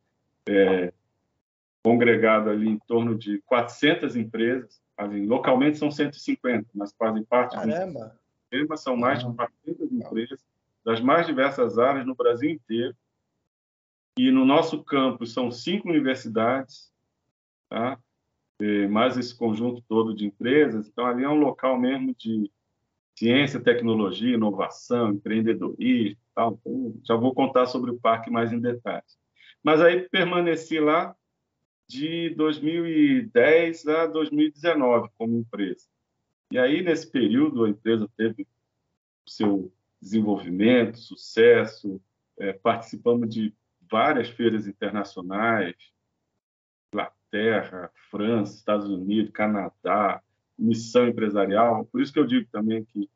congregado ali em torno de 400 empresas, assim, localmente são 150, mas fazem parte do sistema, são mais de 400 empresas das mais diversas áreas no Brasil inteiro. E no nosso campus são 5 universidades, tá? Mais esse conjunto todo de empresas. Então, ali é um local mesmo de ciência, tecnologia, inovação, empreendedorismo e tal. Então, já vou contar sobre o parque mais em detalhes. Mas aí permaneci lá de 2010 a 2019 como empresa. E aí, nesse período, a empresa teve seu desenvolvimento, sucesso, participamos de várias feiras internacionais, Inglaterra, França, Estados Unidos, Canadá, missão empresarial. Por isso que eu digo também que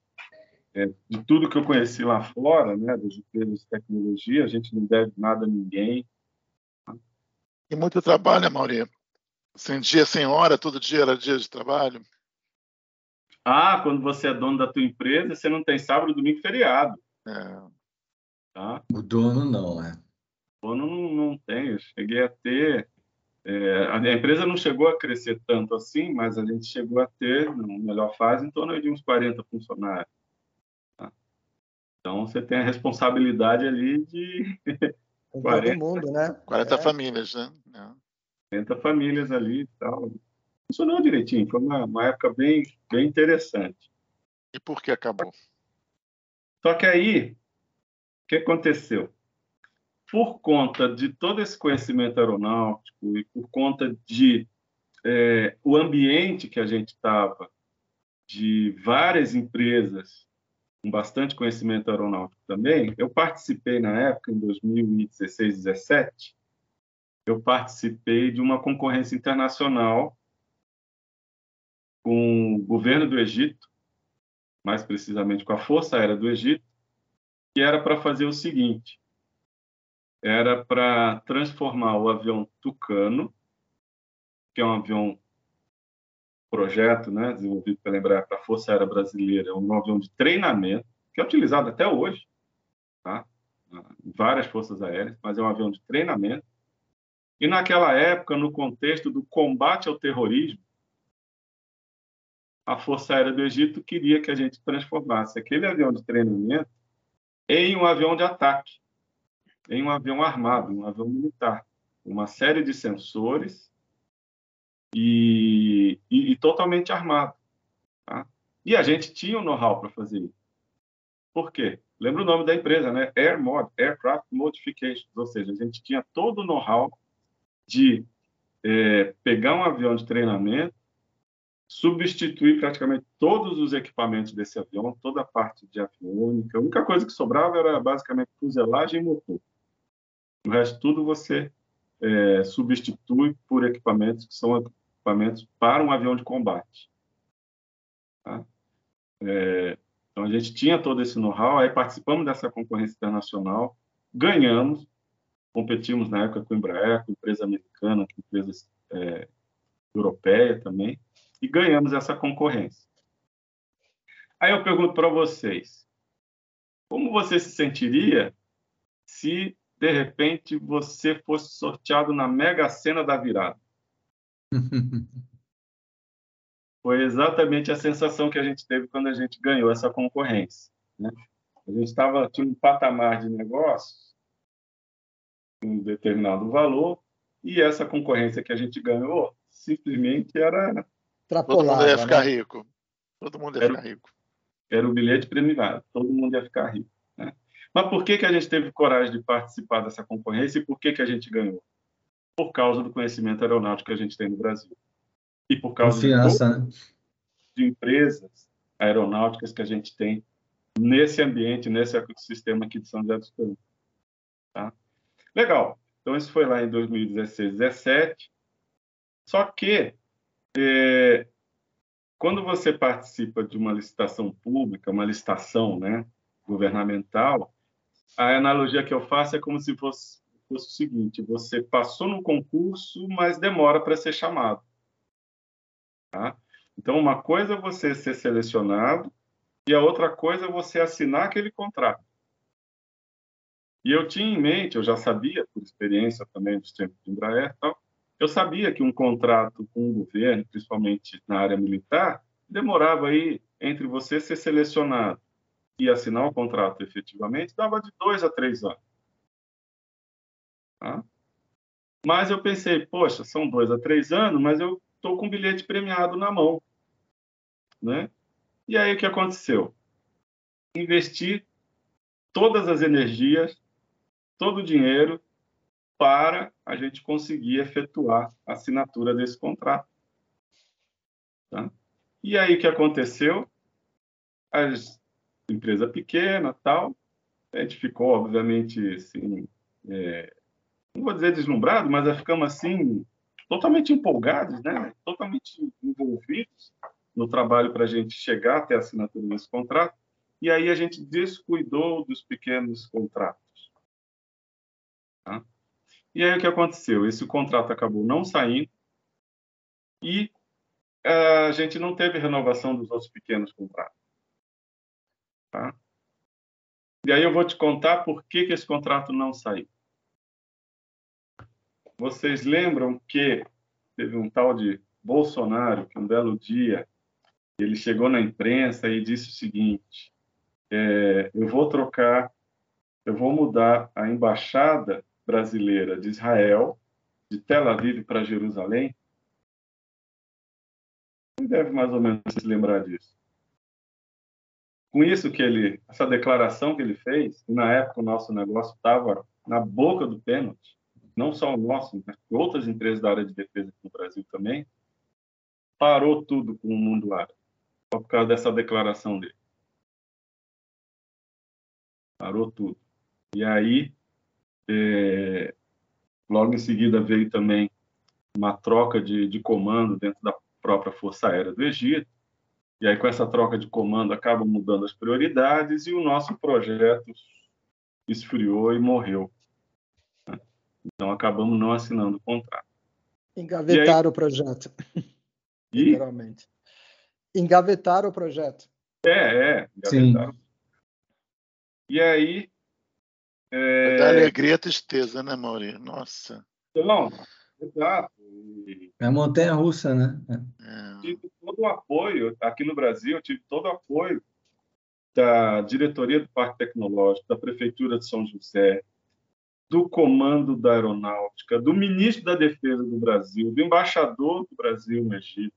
de tudo que eu conheci lá fora, né, das empresas de tecnologia, a gente não deve nada a ninguém. E muito trabalho, Amaury. Sem dia, sem hora, todo dia era dia de trabalho. Quando você é dono da tua empresa, você não tem sábado, domingo, feriado. Tá? O dono não, O dono não tem. Eu cheguei a ter... a empresa não chegou a crescer tanto assim, mas a gente chegou a ter, na melhor fase, em torno de uns 40 funcionários. Tá? Então, você tem a responsabilidade ali de... Com 40, todo mundo, né? 40 famílias, né? 40 famílias ali e tal. Funcionou direitinho. Foi uma época bem interessante. E por que acabou? Só que aí, o que aconteceu? Por conta de todo esse conhecimento aeronáutico e por conta de o ambiente que a gente estava, de várias empresas com bastante conhecimento aeronáutico também, eu participei na época, em 2016, 2017, eu participei de uma concorrência internacional com o governo do Egito, mais precisamente com a Força Aérea do Egito, que era para fazer o seguinte: era para transformar o avião Tucano, que é um avião projeto, né, desenvolvido pela Embraer para a Força Aérea Brasileira, um avião de treinamento, que é utilizado até hoje, tá? Em várias forças aéreas, mas é um avião de treinamento. E naquela época, no contexto do combate ao terrorismo, a Força Aérea do Egito queria que a gente transformasse aquele avião de treinamento em um avião de ataque, em um avião armado, um avião militar, uma série de sensores e totalmente armado. Tá? E a gente tinha o know-how para fazer isso. Por quê? Lembra o nome da empresa, né? Aircraft Modifications, ou seja, a gente tinha todo o know-how de pegar um avião de treinamento, substituir praticamente todos os equipamentos desse avião, toda a parte de aviônica. A única coisa que sobrava era basicamente fuselagem e motor. O resto tudo você substitui por equipamentos que são equipamentos para um avião de combate. Tá? Então, a gente tinha todo esse know-how, aí participamos dessa concorrência internacional, ganhamos, competimos na época com a Embraer, com empresa americana, com empresa europeia também, e ganhamos essa concorrência. Aí eu pergunto para vocês, como você se sentiria se, de repente, você fosse sorteado na Mega Sena da virada? Foi exatamente a sensação que a gente teve quando a gente ganhou essa concorrência, né? A gente tinha um patamar de negócios, um determinado valor, e essa concorrência que a gente ganhou simplesmente era... Todo mundo ia ficar rico. Todo mundo ia ficar rico. Era o bilhete premiado, todo mundo ia ficar rico, né? Mas por que a gente teve coragem de participar dessa concorrência e por que a gente ganhou? Por causa do conhecimento aeronáutico que a gente tem no Brasil. E por causa de empresas aeronáuticas que a gente tem nesse ambiente, nesse ecossistema aqui de São José dos Campos. Tá? Legal. Então, isso foi lá em 2016, 2017. Só que, quando você participa de uma licitação pública, uma licitação, né, governamental, a analogia que eu faço é como se fosse o seguinte: você passou no concurso, mas demora para ser chamado. Tá? Então, uma coisa é você ser selecionado e a outra coisa é você assinar aquele contrato. E eu tinha em mente, eu já sabia, por experiência também dos tempos de Embraer e tal, eu sabia que um contrato com o governo, principalmente na área militar, demorava aí, entre você ser selecionado e assinar o contrato efetivamente, dava de 2 a 3 anos. Tá? Mas eu pensei, poxa, são 2 a 3 anos, mas eu estou com um bilhete premiado na mão, né? E aí o que aconteceu? Investi todas as energias, todo o dinheiro para a gente conseguir efetuar a assinatura desse contrato. Tá? E aí o que aconteceu? A empresa pequena, tal, a gente ficou, obviamente, assim, não vou dizer deslumbrado, mas ficamos assim, totalmente empolgados, né? Totalmente envolvidos no trabalho para a gente chegar até a assinatura desse contrato. E aí a gente descuidou dos pequenos contratos. Tá? E aí o que aconteceu? Esse contrato acabou não saindo e a gente não teve renovação dos outros pequenos contratos. Tá? E aí eu vou te contar por que esse contrato não saiu. Vocês lembram que teve um tal de Bolsonaro que um belo dia ele chegou na imprensa e disse o seguinte: eu vou mudar a embaixada brasileira de Israel, de Tel Aviv para Jerusalém. Você deve mais ou menos se lembrar disso. Com isso essa declaração que ele fez, e na época o nosso negócio estava na boca do pênalti, não só o nosso, mas outras empresas da área de defesa aqui no Brasil também, parou tudo com o mundo árabe, só por causa dessa declaração dele. Parou tudo. E aí, logo em seguida veio também uma troca de comando dentro da própria Força Aérea do Egito, e aí com essa troca de comando acabam mudando as prioridades e o nosso projeto esfriou e morreu. Então acabamos não assinando o contrato. Engavetaram o projeto. Literalmente. Engavetaram o projeto. Engavetaram. Sim. E aí... Da alegria e tristeza, né, Maurício? Nossa. Não, exato. É a montanha-russa, né? Tive todo o apoio, aqui no Brasil, eu tive todo o apoio da diretoria do Parque Tecnológico, da Prefeitura de São José, do Comando da Aeronáutica, do Ministro da Defesa do Brasil, do Embaixador do Brasil no Egito.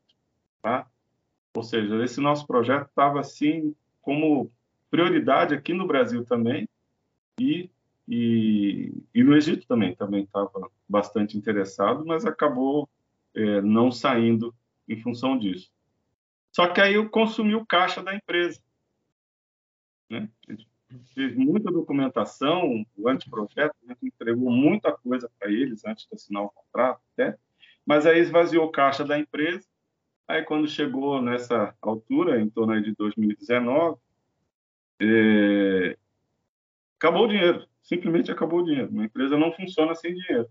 Tá? Ou seja, esse nosso projeto estava assim como prioridade aqui no Brasil também e no Egito também estava bastante interessado, mas acabou não saindo em função disso. Só que aí eu consumi o caixa da empresa, né? A gente fez muita documentação, o anteprojeto, a gente entregou muita coisa para eles antes de assinar o contrato, até, mas aí esvaziou o caixa da empresa. Aí, quando chegou nessa altura, em torno aí de 2019, acabou o dinheiro, simplesmente acabou o dinheiro. Uma empresa não funciona sem dinheiro.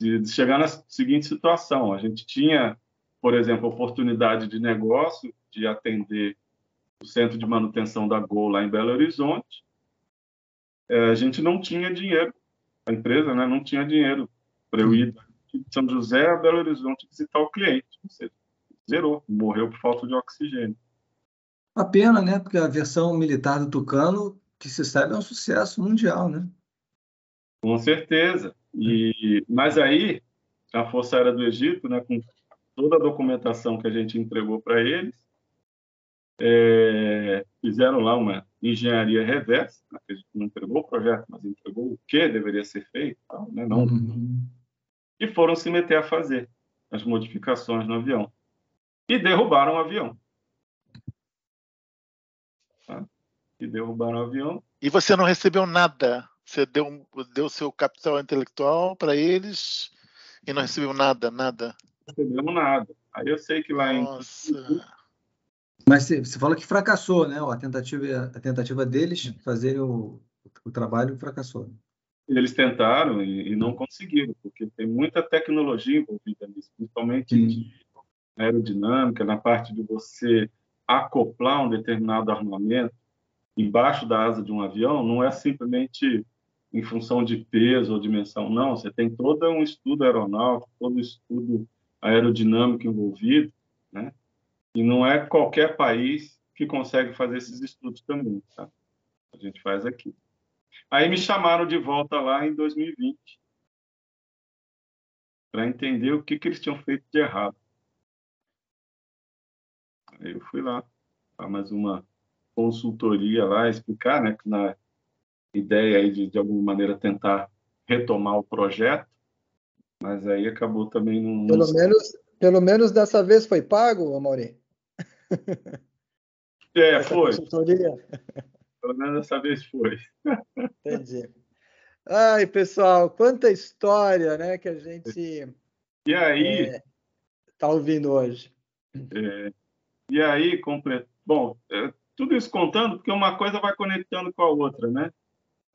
De chegar na seguinte situação, a gente tinha, por exemplo, oportunidade de negócio de atender o centro de manutenção da Gol lá em Belo Horizonte, a gente não tinha dinheiro, a empresa, né, não tinha dinheiro para eu ir de São José a Belo Horizonte visitar o cliente. Ou seja, zerou, morreu por falta de oxigênio. Uma pena, né? Porque a versão militar do Tucano, que se sabe, é um sucesso mundial, né? Com certeza. Mas aí, a Força Aérea do Egito, né, com toda a documentação que a gente entregou para eles, fizeram lá uma engenharia reversa, né, que a gente não entregou o projeto, mas entregou o que deveria ser feito, né, não, e foram se meter a fazer as modificações no avião. E derrubaram o avião. Tá? E derrubaram o avião. E você não recebeu nada? Você deu seu capital intelectual para eles e não recebeu nada? Não recebemos nada. Aí eu sei que lá Nossa. Mas você falou que fracassou, né? A tentativa deles fazerem o trabalho fracassou. Eles tentaram e não conseguiram, porque tem muita tecnologia envolvida nisso, principalmente de aerodinâmica, na parte de você acoplar um determinado armamento embaixo da asa de um avião, não é simplesmente em função de peso ou dimensão, não. Você tem todo um estudo aeronáutico, todo um estudo aerodinâmico envolvido, né? E não é qualquer país que consegue fazer esses estudos também, tá? A gente faz aqui. Aí me chamaram de volta lá em 2020 para entender o que eles tinham feito de errado. Aí eu fui lá para mais uma consultoria lá, explicar, né, que na ideia aí de alguma maneira tentar retomar o projeto, mas aí acabou também não... Pelo menos dessa vez foi pago, Amaury? Foi. Consultoria? Pelo menos dessa vez foi. Entendi. Ai, pessoal, quanta história, né, que a gente E aí tá ouvindo hoje. E aí, bom, tudo isso contando, porque uma coisa vai conectando com a outra, né?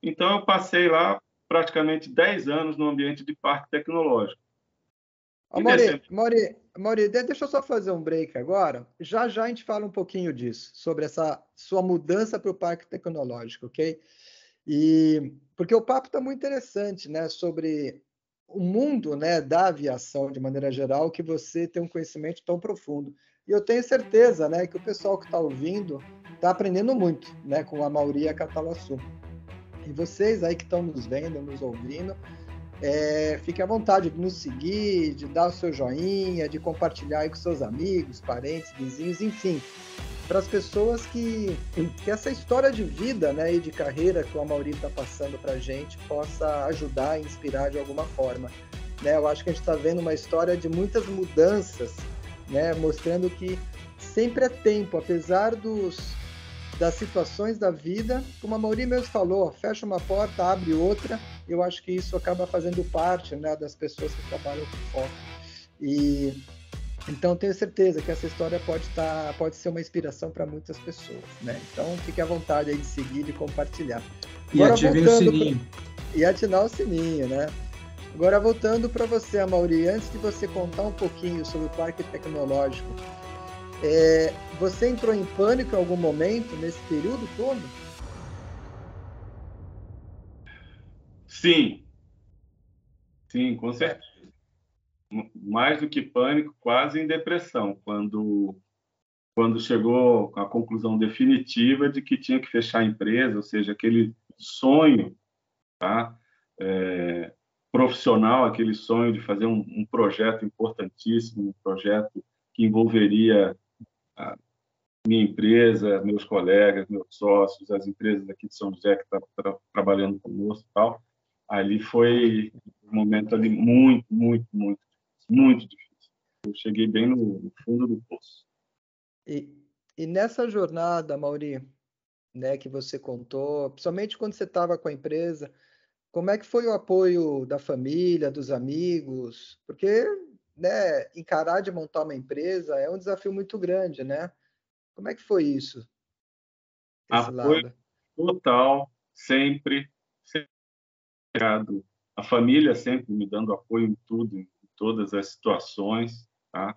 Então, eu passei lá praticamente 10 anos no ambiente de parque tecnológico. Mauri, deixa eu só fazer um break agora. Já a gente fala um pouquinho disso, sobre essa sua mudança para o parque tecnológico, ok? Porque o papo está muito interessante, né? Sobre o mundo, né, da aviação de maneira geral, que você tem um conhecimento tão profundo. E eu tenho certeza, né, que o pessoal que está ouvindo está aprendendo muito, né, com a Mauri e a Catalassu. E vocês aí que estão nos vendo, nos ouvindo, fique à vontade de nos seguir, de dar o seu joinha, de compartilhar aí com seus amigos, parentes, vizinhos, enfim, para as pessoas que essa história de vida, né, e de carreira que o Amaury está passando para a gente possa ajudar e inspirar de alguma forma. Né? Eu acho que a gente está vendo uma história de muitas mudanças, né, mostrando que sempre é tempo, apesar das situações da vida, como a Amaury mesmo falou, fecha uma porta, abre outra. Eu acho que isso acaba fazendo parte, né, das pessoas que trabalham com foco. Então, tenho certeza que essa história pode ser uma inspiração para muitas pessoas, né? Então, fique à vontade aí de seguir e compartilhar. E ative o sininho. E ativar o sininho, né? Agora, voltando para você, Amaury, antes de você contar um pouquinho sobre o parque tecnológico, você entrou em pânico em algum momento nesse período todo? Sim, com certeza. Mais do que pânico, quase em depressão, quando chegou a conclusão definitiva de que tinha que fechar a empresa, ou seja, aquele sonho, tá? Profissional, aquele sonho de fazer um projeto importantíssimo, um projeto que envolveria a minha empresa, meus colegas, meus sócios, as empresas aqui de São José que estão trabalhando conosco e tal. Ali foi um momento ali muito, muito, muito, muito difícil. Eu cheguei bem no fundo do poço. E nessa jornada, Mauri, né, que você contou, principalmente quando você estava com a empresa, como é que foi o apoio da família, dos amigos? Porque, né, encarar de montar uma empresa é um desafio muito grande, né? Como é que foi isso, esse Apoio lado? total, sempre, sempre. A família sempre me dando apoio em tudo, em todas as situações, tá?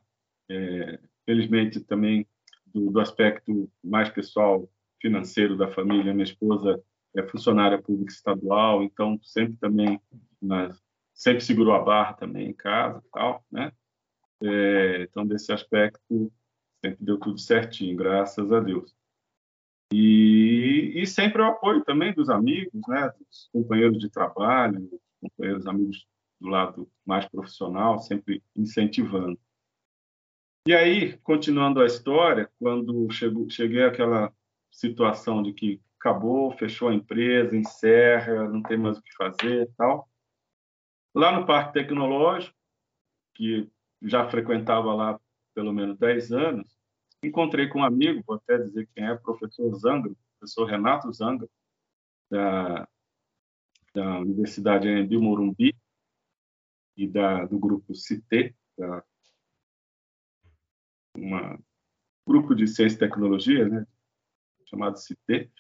Felizmente também do aspecto mais pessoal, financeiro da família, minha esposa é funcionária pública estadual, então sempre também sempre segurou a barra também em casa, tal, né? Então desse aspecto sempre deu tudo certinho, graças a Deus. E sempre o apoio também dos amigos, né? Dos companheiros de trabalho, companheiros amigos do lado mais profissional, sempre incentivando. E aí, continuando a história, quando cheguei àquela situação de que acabou, fechou a empresa, encerra, não tem mais o que fazer e tal. Lá no Parque Tecnológico, que já frequentava lá pelo menos 10 anos, encontrei com um amigo, vou até dizer quem é, professor Zangro, professor Renato Zangro, da Universidade Anhembi Morumbi e do grupo CIT, grupo de ciência e tecnologia, né, chamado CIT.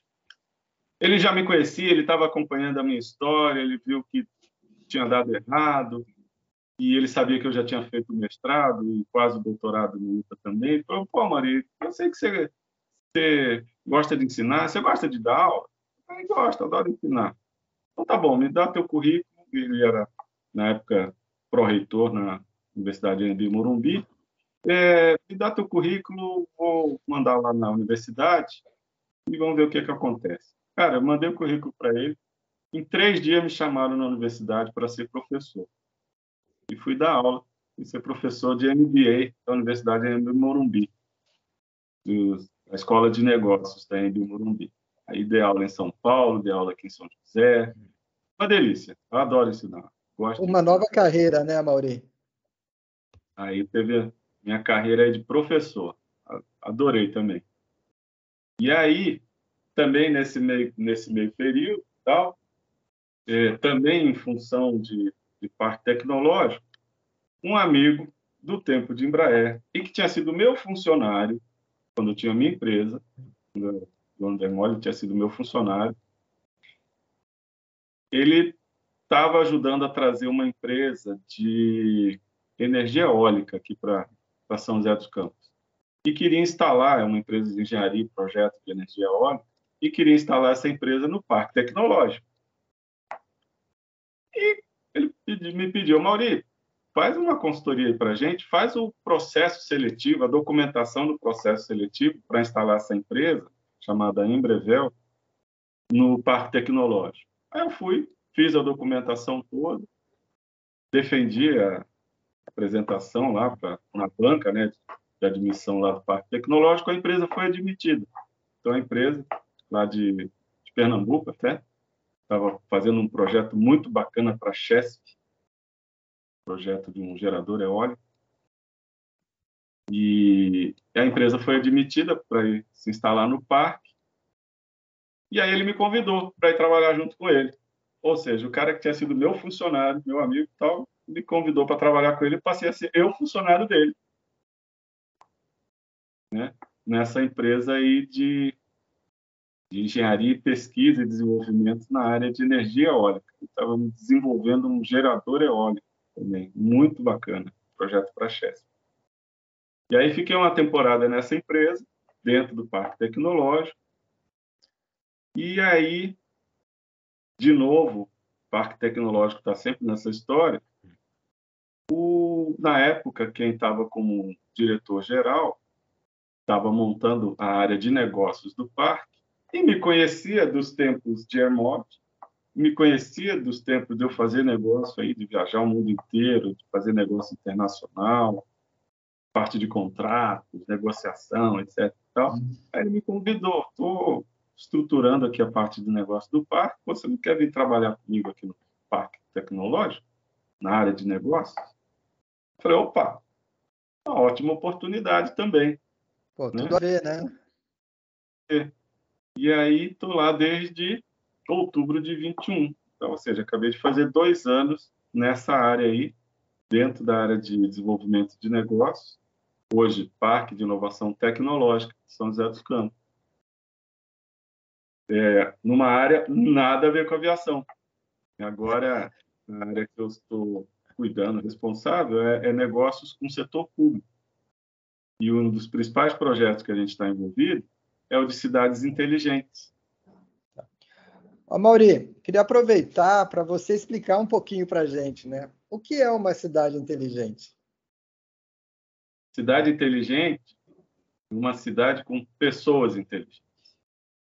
Ele já me conhecia, ele estava acompanhando a minha história, ele viu que tinha dado errado, e ele sabia que eu já tinha feito mestrado e quase doutorado no UTA também. Ele falou, pô, Mauri, eu sei que você gosta de ensinar, você gosta de dar aula? Eu gosto, adoro ensinar. Então tá bom, me dá teu currículo. Ele era, na época, pró-reitor na Universidade de Morumbi. Me dá teu currículo, vou mandar lá na universidade e vamos ver o que acontece. Cara, eu mandei o currículo para ele. Em 3 dias me chamaram na universidade para ser professor. E fui dar aula e ser professor de MBA da Universidade de Morumbi, da Escola de Negócios da MBA Morumbi. Aí dei aula em São Paulo, dei aula aqui em São José. Uma delícia. Eu adoro ensinar. Gosto Uma nova carreira, né, Mauri? Aí teve minha carreira de professor. Adorei também. E aí, também nesse meio período, tal, também em função de parque tecnológico, um amigo do tempo de Embraer, e que tinha sido meu funcionário, quando eu tinha minha empresa, o André Mole tinha sido meu funcionário, ele estava ajudando a trazer uma empresa de energia eólica aqui para São José dos Campos. E queria instalar, é uma empresa de engenharia e projeto de energia eólica, e queria instalar essa empresa no Parque Tecnológico. E ele me pediu, Mauri, faz uma consultoria aí para a gente, faz o processo seletivo, a documentação do processo seletivo para instalar essa empresa, chamada Embrevel, no Parque Tecnológico. Aí eu fui, fiz a documentação toda, defendi a apresentação lá na banca, né, de admissão lá do Parque Tecnológico, a empresa foi admitida. Então, a empresa lá de Pernambuco até, estava fazendo um projeto muito bacana para a Chesf, projeto de um gerador eólico, e a empresa foi admitida para ir se instalar no parque, e aí ele me convidou para ir trabalhar junto com ele. Ou seja, o cara que tinha sido meu funcionário, meu amigo e tal, me convidou para trabalhar com ele e passei a ser eu funcionário dele, né? Nessa empresa aí de engenharia, pesquisa e desenvolvimento na área de energia eólica. Estávamos desenvolvendo um gerador eólico também, muito bacana, projeto para a Chesf. E aí fiquei uma temporada nessa empresa, dentro do Parque Tecnológico, e aí, de novo, o Parque Tecnológico está sempre nessa história. Na época, quem estava como diretor-geral estava montando a área de negócios do parque e me conhecia dos tempos de ERMOD, me conhecia dos tempos de eu fazer negócio aí, de viajar o mundo inteiro, de fazer negócio internacional. parte de contratos, negociação, etc. E tal. Aí ele me convidou, estou estruturando aqui a parte do negócio do parque, você não quer vir trabalhar comigo aqui no Parque Tecnológico, na área de negócios? Eu falei, opa, uma ótima oportunidade também. Pô, tudo a ver, né? E aí estou lá desde outubro de 21. Então, ou seja, acabei de fazer 2 anos nessa área aí, dentro da área de desenvolvimento de negócios, hoje Parque de Inovação Tecnológica de São José dos Campos. Numa área nada a ver com aviação. Agora, a área que eu estou cuidando, responsável, é negócios com o setor público. E um dos principais projetos que a gente está envolvido é o de cidades inteligentes. Ô, Mauri, queria aproveitar para você explicar um pouquinho para a gente, né? O que é uma cidade inteligente? Cidade inteligente é uma cidade com pessoas inteligentes.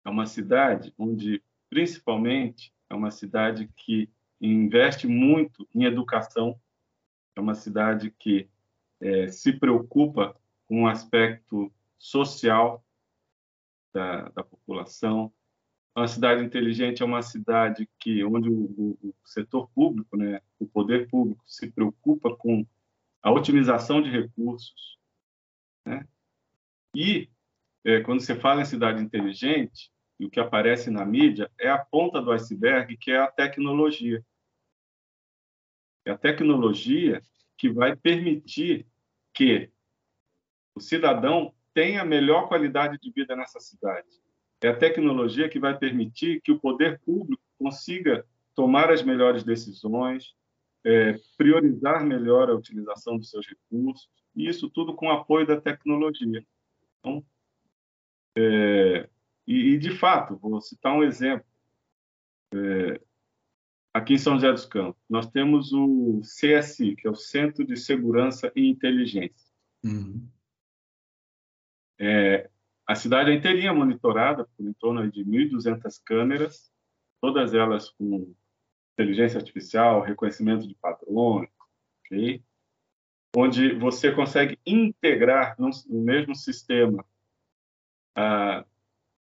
É uma cidade onde, principalmente, é uma cidade que investe muito em educação. É uma cidade que se preocupa com o aspecto social da população. Uma cidade inteligente é uma cidade onde o setor público, né, o poder público, se preocupa com a otimização de recursos, né? E quando você fala em cidade inteligente, o que aparece na mídia é a ponta do iceberg, que é a tecnologia. É a tecnologia que vai permitir que o cidadão tenha a melhor qualidade de vida nessa cidade. É a tecnologia que vai permitir que o poder público consiga tomar as melhores decisões, priorizar melhor a utilização dos seus recursos, e isso tudo com o apoio da tecnologia. Então, de fato, vou citar um exemplo. Aqui em São José dos Campos, nós temos o CSI, que é o Centro de Segurança e Inteligência. A cidade é inteirinha monitorada por em torno de 1.200 câmeras, todas elas com inteligência artificial, reconhecimento de padrões, okay? Onde você consegue integrar no mesmo sistema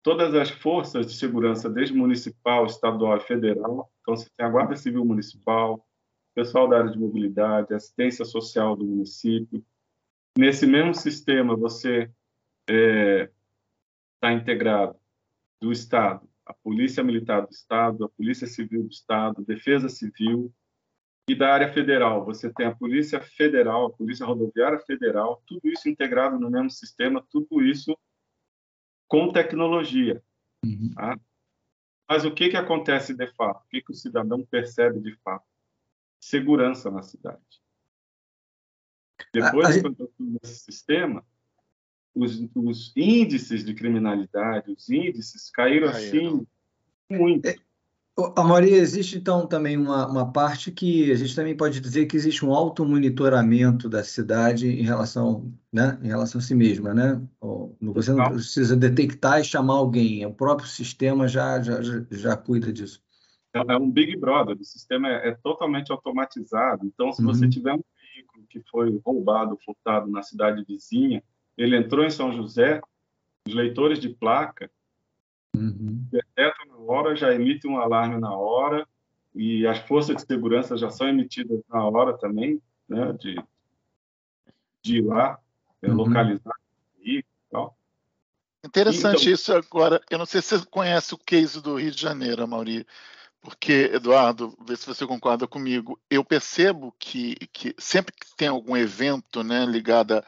todas as forças de segurança, desde municipal, estadual e federal. Então, você tem a Guarda Civil Municipal, pessoal da área de mobilidade, assistência social do município. Nesse mesmo sistema, você está integrado do Estado, a Polícia Militar do Estado, a Polícia Civil do Estado, Defesa Civil, e da área federal. Você tem a Polícia Federal, a Polícia Rodoviária Federal, tudo isso integrado no mesmo sistema, tudo isso com tecnologia. Tá? Mas o que acontece de fato? O que o cidadão percebe de fato? Segurança na cidade. Depois desse sistema, os índices de criminalidade, os índices caíram assim muito. Maria, existe então também uma parte que a gente também pode dizer que existe um automonitoramento da cidade em relação, né, em relação a si mesma, né? Você não precisa detectar e chamar alguém, o próprio sistema já cuida disso. É um Big Brother, o sistema é totalmente automatizado. Então, se você tiver um veículo que foi roubado, furtado na cidade vizinha, ele entrou em São José, os leitores de placa detectam na hora, já emitem um alarme na hora, e as forças de segurança já são emitidas na hora também, né, de ir lá, localizar o veículo e tal. Interessante então, isso agora. Eu não sei se você conhece o case do Rio de Janeiro, Mauri, porque, Eduardo, vê se você concorda comigo, eu percebo que sempre que tem algum evento, né, ligado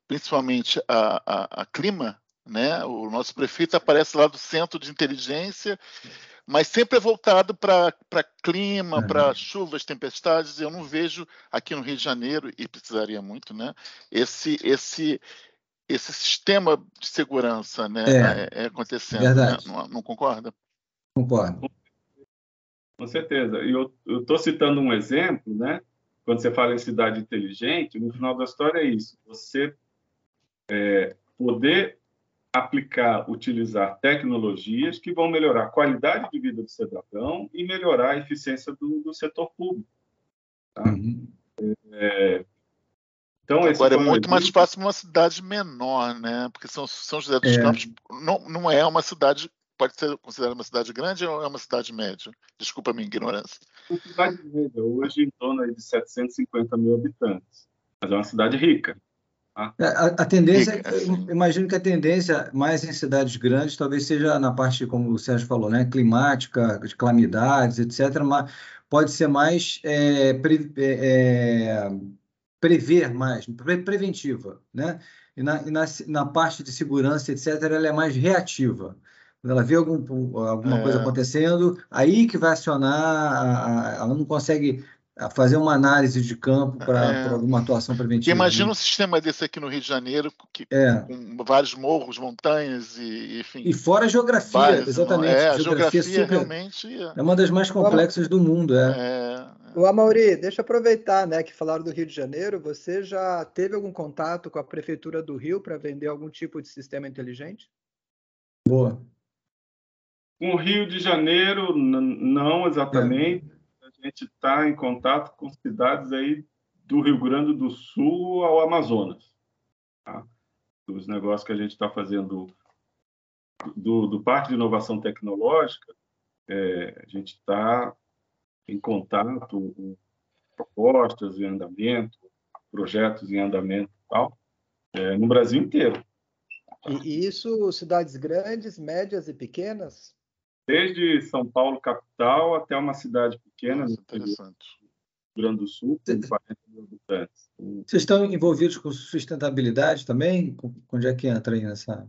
principalmente a clima, né, o nosso prefeito aparece lá do Centro de Inteligência, mas sempre é voltado para clima, para chuvas, tempestades. Eu não vejo aqui no Rio de Janeiro, e precisaria muito, né, esse sistema de segurança, né, acontecendo. Né? Não concorda? Concordo. Com certeza. E eu estou citando um exemplo, né? Quando você fala em cidade inteligente, no final da história é isso. Você poder utilizar tecnologias que vão melhorar a qualidade de vida do cidadão e melhorar a eficiência do setor público. Tá? Então, agora é muito mais fácil uma cidade menor, né? Porque São José dos Campos não é uma cidade, pode ser considerada uma cidade grande ou é uma cidade média? Desculpa a minha ignorância. Uma cidade média, hoje em torno aí de 750 mil habitantes, mas é uma cidade rica. Tá? A tendência, imagino que a tendência mais em cidades grandes talvez seja na parte, como o Sérgio falou, né, climática, de calamidades, etc., mas pode ser mais prever mais, preventiva, né? E na parte de segurança, etc., ela é mais reativa. Quando ela vê alguma coisa acontecendo, aí que vai acionar, ela não consegue fazer uma análise de campo para alguma atuação preventiva. Imagina um sistema desse aqui no Rio de Janeiro, com vários morros, montanhas, enfim. E fora a geografia, exatamente. A geografia realmente é uma das mais complexas do mundo. O Amaury, deixa eu aproveitar, né, que falaram do Rio de Janeiro. Você já teve algum contato com a Prefeitura do Rio para vender algum tipo de sistema inteligente? Boa. Com o Rio de Janeiro, não exatamente. A gente está em contato com cidades aí do Rio Grande do Sul ao Amazonas. Tá? Os negócios que a gente está fazendo do Parque de Inovação Tecnológica, a gente está em contato com propostas em andamento, projetos em andamento e tal, no Brasil inteiro. E isso, cidades grandes, médias e pequenas? Desde São Paulo, capital, até uma cidade pequena, no Rio Grande do Sul, com 40 mil habitantes. Vocês estão envolvidos com sustentabilidade também? Onde é que entra aí nessa...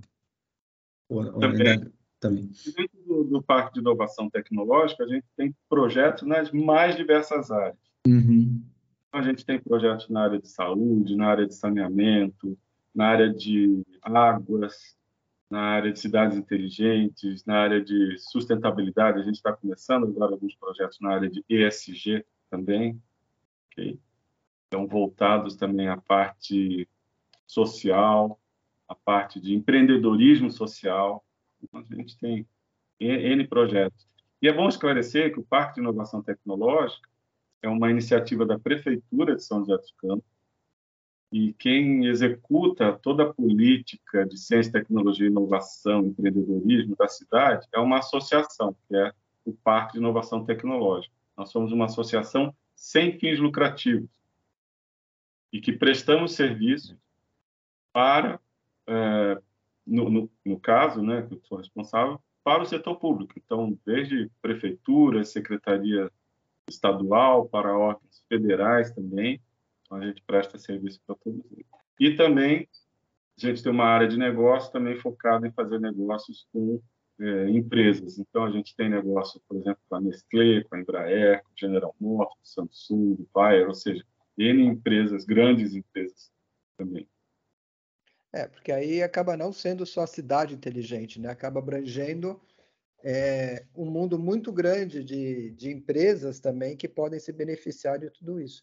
Também. Dentro do Parque de Inovação Tecnológica, a gente tem projetos nas mais diversas áreas. Uhum. A gente tem projetos na área de saúde, na área de saneamento, na área de águas, na área de cidades inteligentes, na área de sustentabilidade. A gente está começando agora alguns projetos na área de ESG também, okay? Então, voltados também à parte social, à parte de empreendedorismo social. Então, a gente tem N projetos. E é bom esclarecer que o Parque de Inovação Tecnológica é uma iniciativa da Prefeitura de São José dos Campos, e quem executa toda a política de ciência, tecnologia, inovação, empreendedorismo da cidade é uma associação, que é o Parque de Inovação Tecnológica. Nós somos uma associação sem fins lucrativos e que prestamos serviço para, no caso, né, que eu sou responsável, para o setor público. Então, desde prefeitura, secretaria estadual, para órgãos federais também. Então, a gente presta serviço para todos eles. E também, a gente tem uma área de negócio também focada em fazer negócios com empresas. Então, a gente tem negócio, por exemplo, com a Nestlé, com a Embraer, com a General Motors, Samsung, Bayer, ou seja, N empresas, grandes empresas também. Porque aí acaba não sendo só cidade inteligente, né? Acaba abrangendo um mundo muito grande de empresas também que podem se beneficiar de tudo isso.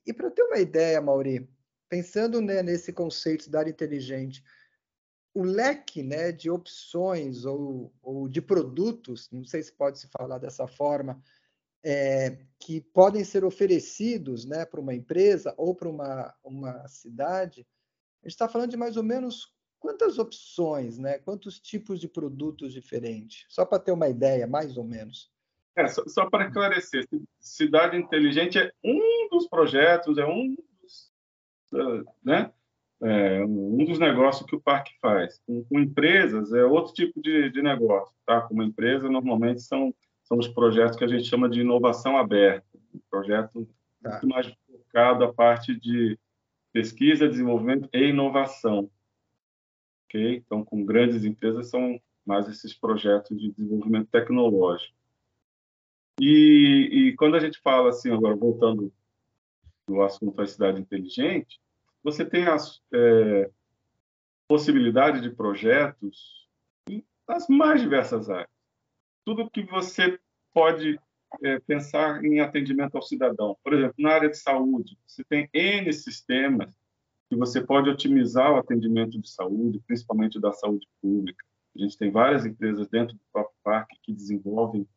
E para ter uma ideia, Amaury, pensando, né, nesse conceito de cidade inteligente, o leque, né, de opções ou de produtos, não sei se pode se falar dessa forma, que podem ser oferecidos, né, para uma empresa ou para uma cidade, a gente está falando de mais ou menos quantas opções, né? Quantos tipos de produtos diferentes? Só para ter uma ideia, mais ou menos. Só para esclarecer, Cidade Inteligente é um dos projetos, um dos negócios que o parque faz. Com empresas, é outro tipo de negócio. Tá? Com uma empresa, normalmente, são os projetos que a gente chama de inovação aberta. Um projeto muito mais focado à parte de pesquisa, desenvolvimento e inovação. Okay? Então, com grandes empresas, são mais esses projetos de desenvolvimento tecnológico. E quando a gente fala, assim, agora voltando do assunto da cidade inteligente, você tem as possibilidades de projetos nas mais diversas áreas. Tudo que você pode pensar em atendimento ao cidadão. Por exemplo, na área de saúde, você tem N sistemas que você pode otimizar o atendimento de saúde, principalmente da saúde pública. A gente tem várias empresas dentro do próprio parque que desenvolvem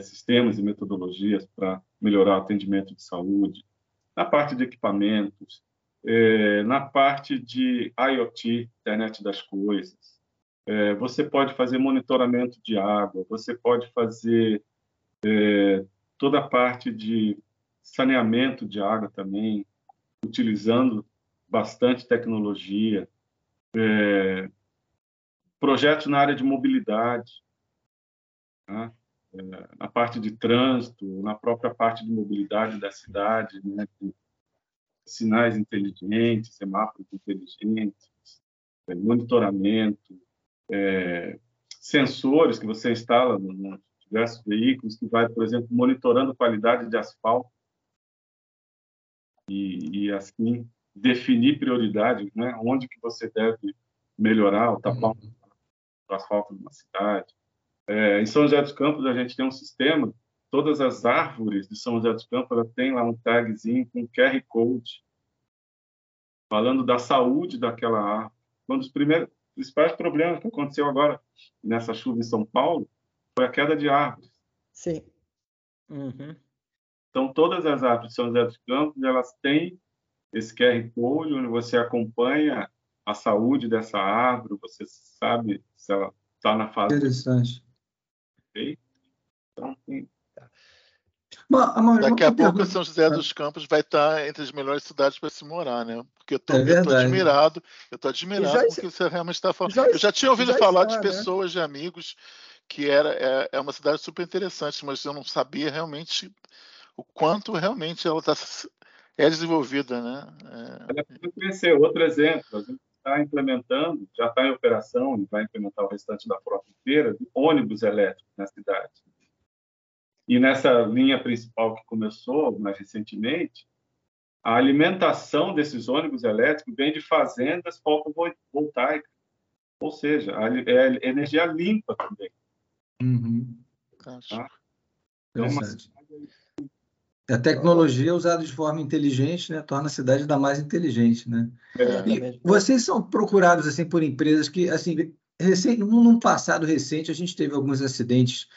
sistemas e metodologias para melhorar o atendimento de saúde. Na parte de equipamentos, na parte de IoT, internet das coisas. Você pode fazer monitoramento de água, você pode fazer toda a parte de saneamento de água também, utilizando bastante tecnologia. Projetos na área de mobilidade, né? Na parte de trânsito, na própria parte de mobilidade da cidade, né? Sinais inteligentes, semáforos inteligentes, monitoramento, sensores que você instala nos diversos veículos, que vai, por exemplo, monitorando a qualidade de asfalto e assim, definir prioridades, né? Onde que você deve melhorar ou tapar o asfalto de uma cidade. Em São José dos Campos, a gente tem um sistema, todas as árvores de São José dos Campos, ela tem lá um tagzinho com QR Code, falando da saúde daquela árvore. Um dos principais problemas que aconteceu agora nessa chuva em São Paulo foi a queda de árvores. Sim. Uhum. Então, todas as árvores de São José dos Campos, elas têm esse QR Code, onde você acompanha a saúde dessa árvore, você sabe se ela está na fase... Interessante. Então, daqui a pouco São José dos Campos vai estar entre as melhores cidades para se morar, né? Porque eu estou admirado com o que você realmente está falando. Eu já tinha ouvido falar de pessoas, de amigos, que é uma cidade super interessante, mas eu não sabia realmente o quanto realmente ela é desenvolvida, né? Ela pode crescer. Outro exemplo, a gente está implementando, já está em operação, e vai implementar o restante da frota inteira, de ônibus elétricos na cidade. E nessa linha principal que começou mais recentemente, a alimentação desses ônibus elétricos vem de fazendas fotovoltaicas, ou seja, é energia limpa também. Tá? Então, a tecnologia usada de forma inteligente, né, torna a cidade ainda mais inteligente, né? E vocês são procurados assim por empresas que, assim, num passado recente, a gente teve alguns acidentes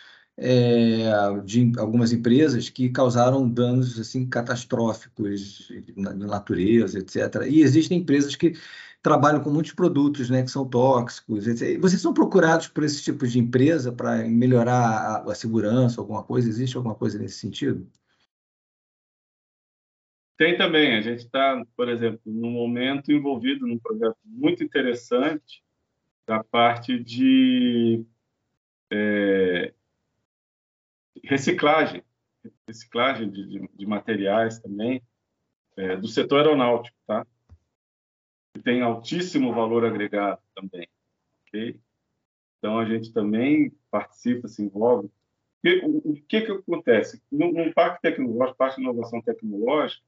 de algumas empresas que causaram danos assim catastróficos na natureza, etc. E existem empresas que trabalham com muitos produtos, né, que são tóxicos, etc. Vocês são procurados por esse tipo de empresa para melhorar a segurança, alguma coisa? Existe alguma coisa nesse sentido? Tem também. A gente está, por exemplo, no momento envolvido num projeto muito interessante da parte de reciclagem de materiais também, do setor aeronáutico, tá? Que tem altíssimo valor agregado também, ok? Então, a gente também participa, se envolve. O que acontece? No Parque Tecnológico, Parque de Inovação Tecnológica,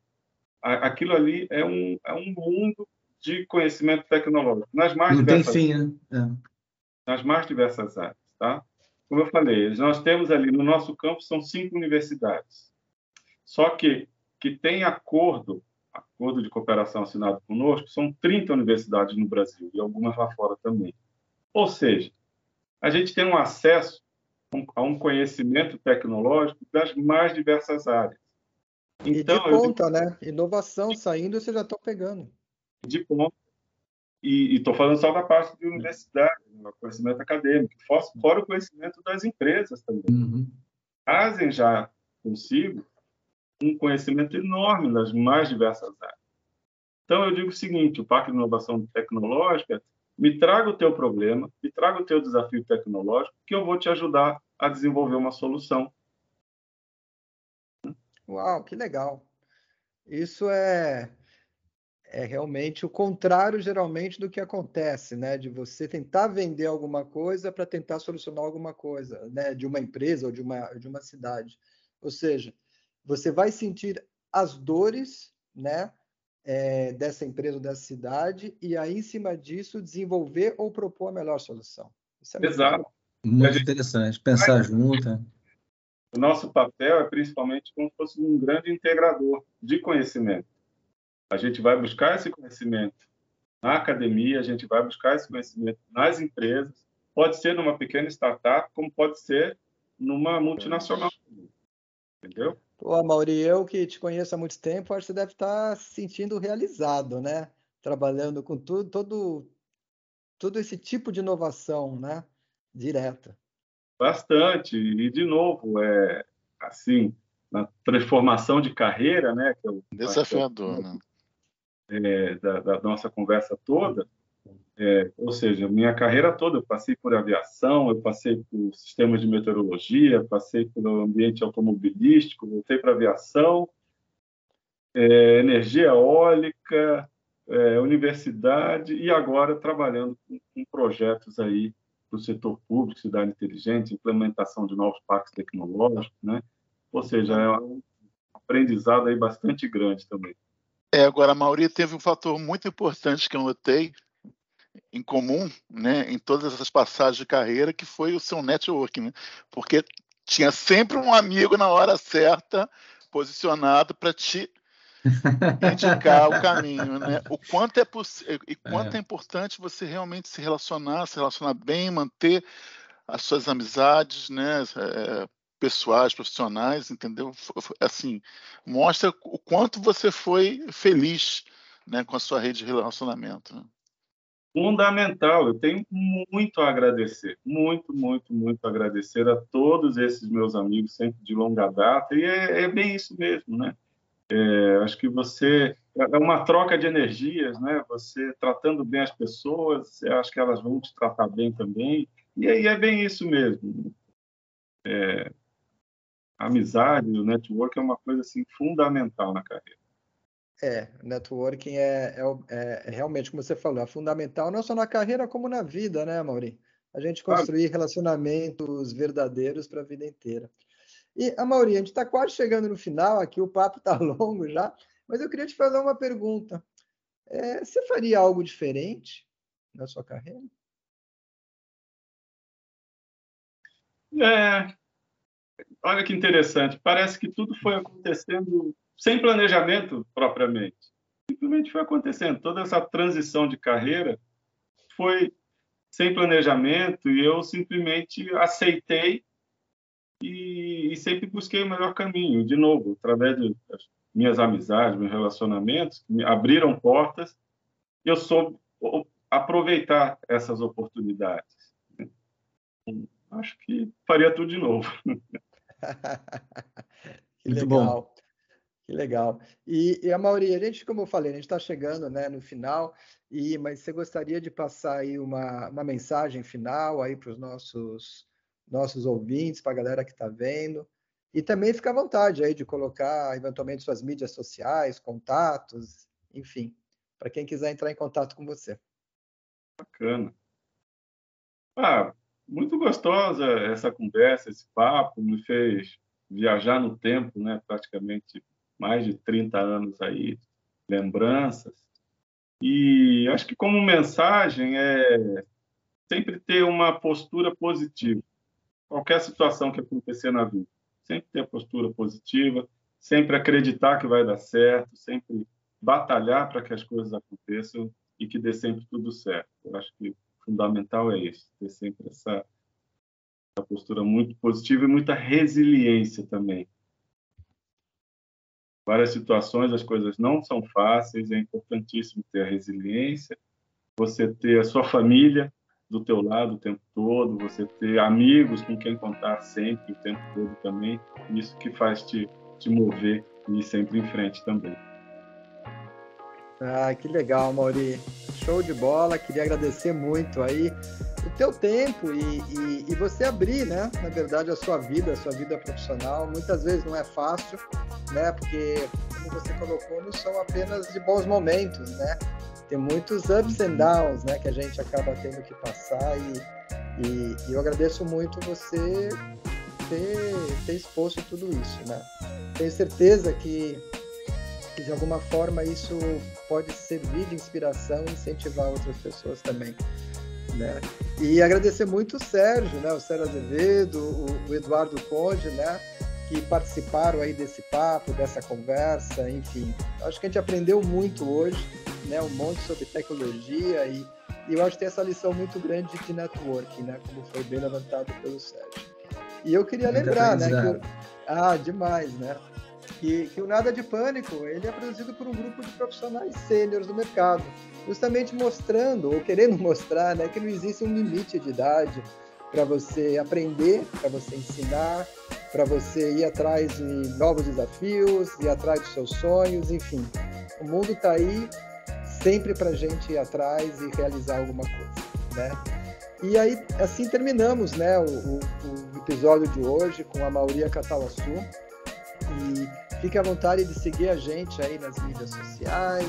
aquilo ali é um mundo de conhecimento tecnológico. Não tem fim, né? Nas mais diversas áreas, tá? Como eu falei, nós temos ali no nosso campus são 5 universidades. Só que tem acordo de cooperação assinado conosco, são 30 universidades no Brasil e algumas lá fora também. Ou seja, a gente tem um acesso a um conhecimento tecnológico das mais diversas áreas. Então, e de ponta, né? Inovação saindo, vocês já estão pegando. De ponta. E estou falando só da parte de universidade, conhecimento acadêmico, fora o conhecimento das empresas também. Trazem já consigo um conhecimento enorme nas mais diversas áreas. Então, eu digo o seguinte, o Parque de Inovação Tecnológica, me traga o teu problema, me traga o teu desafio tecnológico, que eu vou te ajudar a desenvolver uma solução. Uau, que legal. Isso é realmente o contrário, geralmente, do que acontece, né? De você tentar vender alguma coisa para tentar solucionar alguma coisa, né? De uma empresa ou de uma cidade. Ou seja, você vai sentir as dores, né? Dessa empresa ou dessa cidade e aí, em cima disso, desenvolver ou propor a melhor solução. Isso é muito Exato. Muito interessante. Pensar junto. O nosso papel é principalmente como se fosse um grande integrador de conhecimento. A gente vai buscar esse conhecimento na academia, a gente vai buscar esse conhecimento nas empresas, pode ser numa pequena startup, como pode ser numa multinacional. Entendeu? Pô, Mauri, eu que te conheço há muito tempo, acho que você deve estar se sentindo realizado, né? Trabalhando com todo esse tipo de inovação, né? Direta. Bastante. E, de novo, assim, na transformação de carreira, né, que eu acho que Desafiador, né? da nossa conversa toda, ou seja, minha carreira toda, eu passei por aviação, eu passei por sistemas de meteorologia, passei pelo ambiente automobilístico, voltei para aviação, energia eólica, universidade, e agora trabalhando com projetos aí para o setor público, cidade inteligente, implementação de novos parques tecnológicos, né? Ou seja, é um aprendizado aí bastante grande também. Agora, a Mauri teve um fator muito importante que eu notei em comum, né, em todas essas passagens de carreira, que foi o seu networking, né? Porque tinha sempre um amigo na hora certa, posicionado para te indicar o caminho, né? O quanto é importante você realmente se relacionar bem, manter as suas amizades, né, pessoais, profissionais, entendeu? Assim, mostra o quanto você foi feliz, né, com a sua rede de relacionamento, né? Fundamental. Eu tenho muito a agradecer, muito, muito, muito a agradecer a todos esses meus amigos, sempre de longa data, e é bem isso mesmo, né? Acho que é uma troca de energias, né? Você tratando bem as pessoas, eu acho que elas vão te tratar bem também, e aí é bem isso mesmo. A amizade, o network é uma coisa assim fundamental na carreira. Networking é realmente, como você falou, é fundamental não só na carreira como na vida, né, Mauri? A gente construir relacionamentos verdadeiros para a vida inteira. E, Mauri, a gente está quase chegando no final aqui, o papo está longo já, mas eu queria te fazer uma pergunta. Você faria algo diferente na sua carreira? Olha que interessante. Parece que tudo foi acontecendo sem planejamento propriamente. Simplesmente foi acontecendo. Toda essa transição de carreira foi sem planejamento e eu simplesmente aceitei e sempre busquei o melhor caminho. De novo, através das minhas amizades, meus relacionamentos, que me abriram portas, eu soube aproveitar essas oportunidades. Acho que faria tudo de novo. Que Muito legal. bom. Que legal. E a Mauri, a gente, como eu falei, a gente está chegando, né, no final, mas você gostaria de passar aí uma mensagem final aí para os nossos ouvintes, para a galera que está vendo, e também fica à vontade aí de colocar eventualmente suas mídias sociais, contatos, enfim, para quem quiser entrar em contato com você. Bacana. Muito gostosa essa conversa, esse papo, me fez viajar no tempo, né? Praticamente mais de 30 anos aí, lembranças. E acho que como mensagem é sempre ter uma postura positiva. Qualquer situação que acontecer na vida, sempre ter a postura positiva, sempre acreditar que vai dar certo, sempre batalhar para que as coisas aconteçam e que dê sempre tudo certo. Eu acho que o fundamental é isso, ter sempre essa postura muito positiva e muita resiliência também. Várias situações, as coisas não são fáceis, é importantíssimo ter a resiliência, você ter a sua família do teu lado o tempo todo, você ter amigos com quem contar sempre o tempo todo também, isso que faz te mover e ir sempre em frente também. Que legal, Mauri. Show de bola. Queria agradecer muito aí o teu tempo e você abrir, né, na verdade, a sua vida profissional. Muitas vezes não é fácil, né, porque, como você colocou, não são apenas de bons momentos, né? Tem muitos ups and downs, né, que a gente acaba tendo que passar e eu agradeço muito você ter exposto tudo isso, né? Tenho certeza que de alguma forma isso pode servir de inspiração e incentivar outras pessoas também, né? E agradecer muito o Sérgio, né? O Sérgio Azevedo, o Eduardo Conde, né? Que participaram aí desse papo, dessa conversa, enfim. Acho que a gente aprendeu muito hoje, né? Um monte sobre tecnologia e eu acho que tem essa lição muito grande de networking, né? Como foi bem levantado pelo Sérgio. E eu queria lembrar, né? Demais, né? que o Nada de Pânico ele é produzido por um grupo de profissionais sêniores do mercado, justamente mostrando, ou querendo mostrar, né, que não existe um limite de idade para você aprender, para você ensinar, para você ir atrás de novos desafios, ir atrás dos seus sonhos, enfim. O mundo está aí sempre para a gente ir atrás e realizar alguma coisa, né? E aí, assim terminamos, né, o episódio de hoje com a Mauri Catalassu. E fique à vontade de seguir a gente aí nas mídias sociais,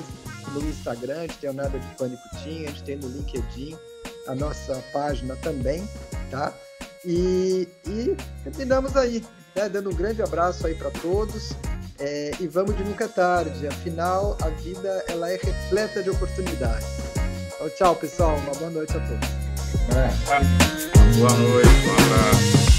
no Instagram, a gente tem o Nada de Pânico Team, a gente tem no LinkedIn a nossa página também, tá? E terminamos aí, né, dando um grande abraço aí para todos, e vamos de nunca é tarde, afinal a vida ela é repleta de oportunidades. Então, tchau pessoal, uma boa noite a todos. Boa noite, um abraço.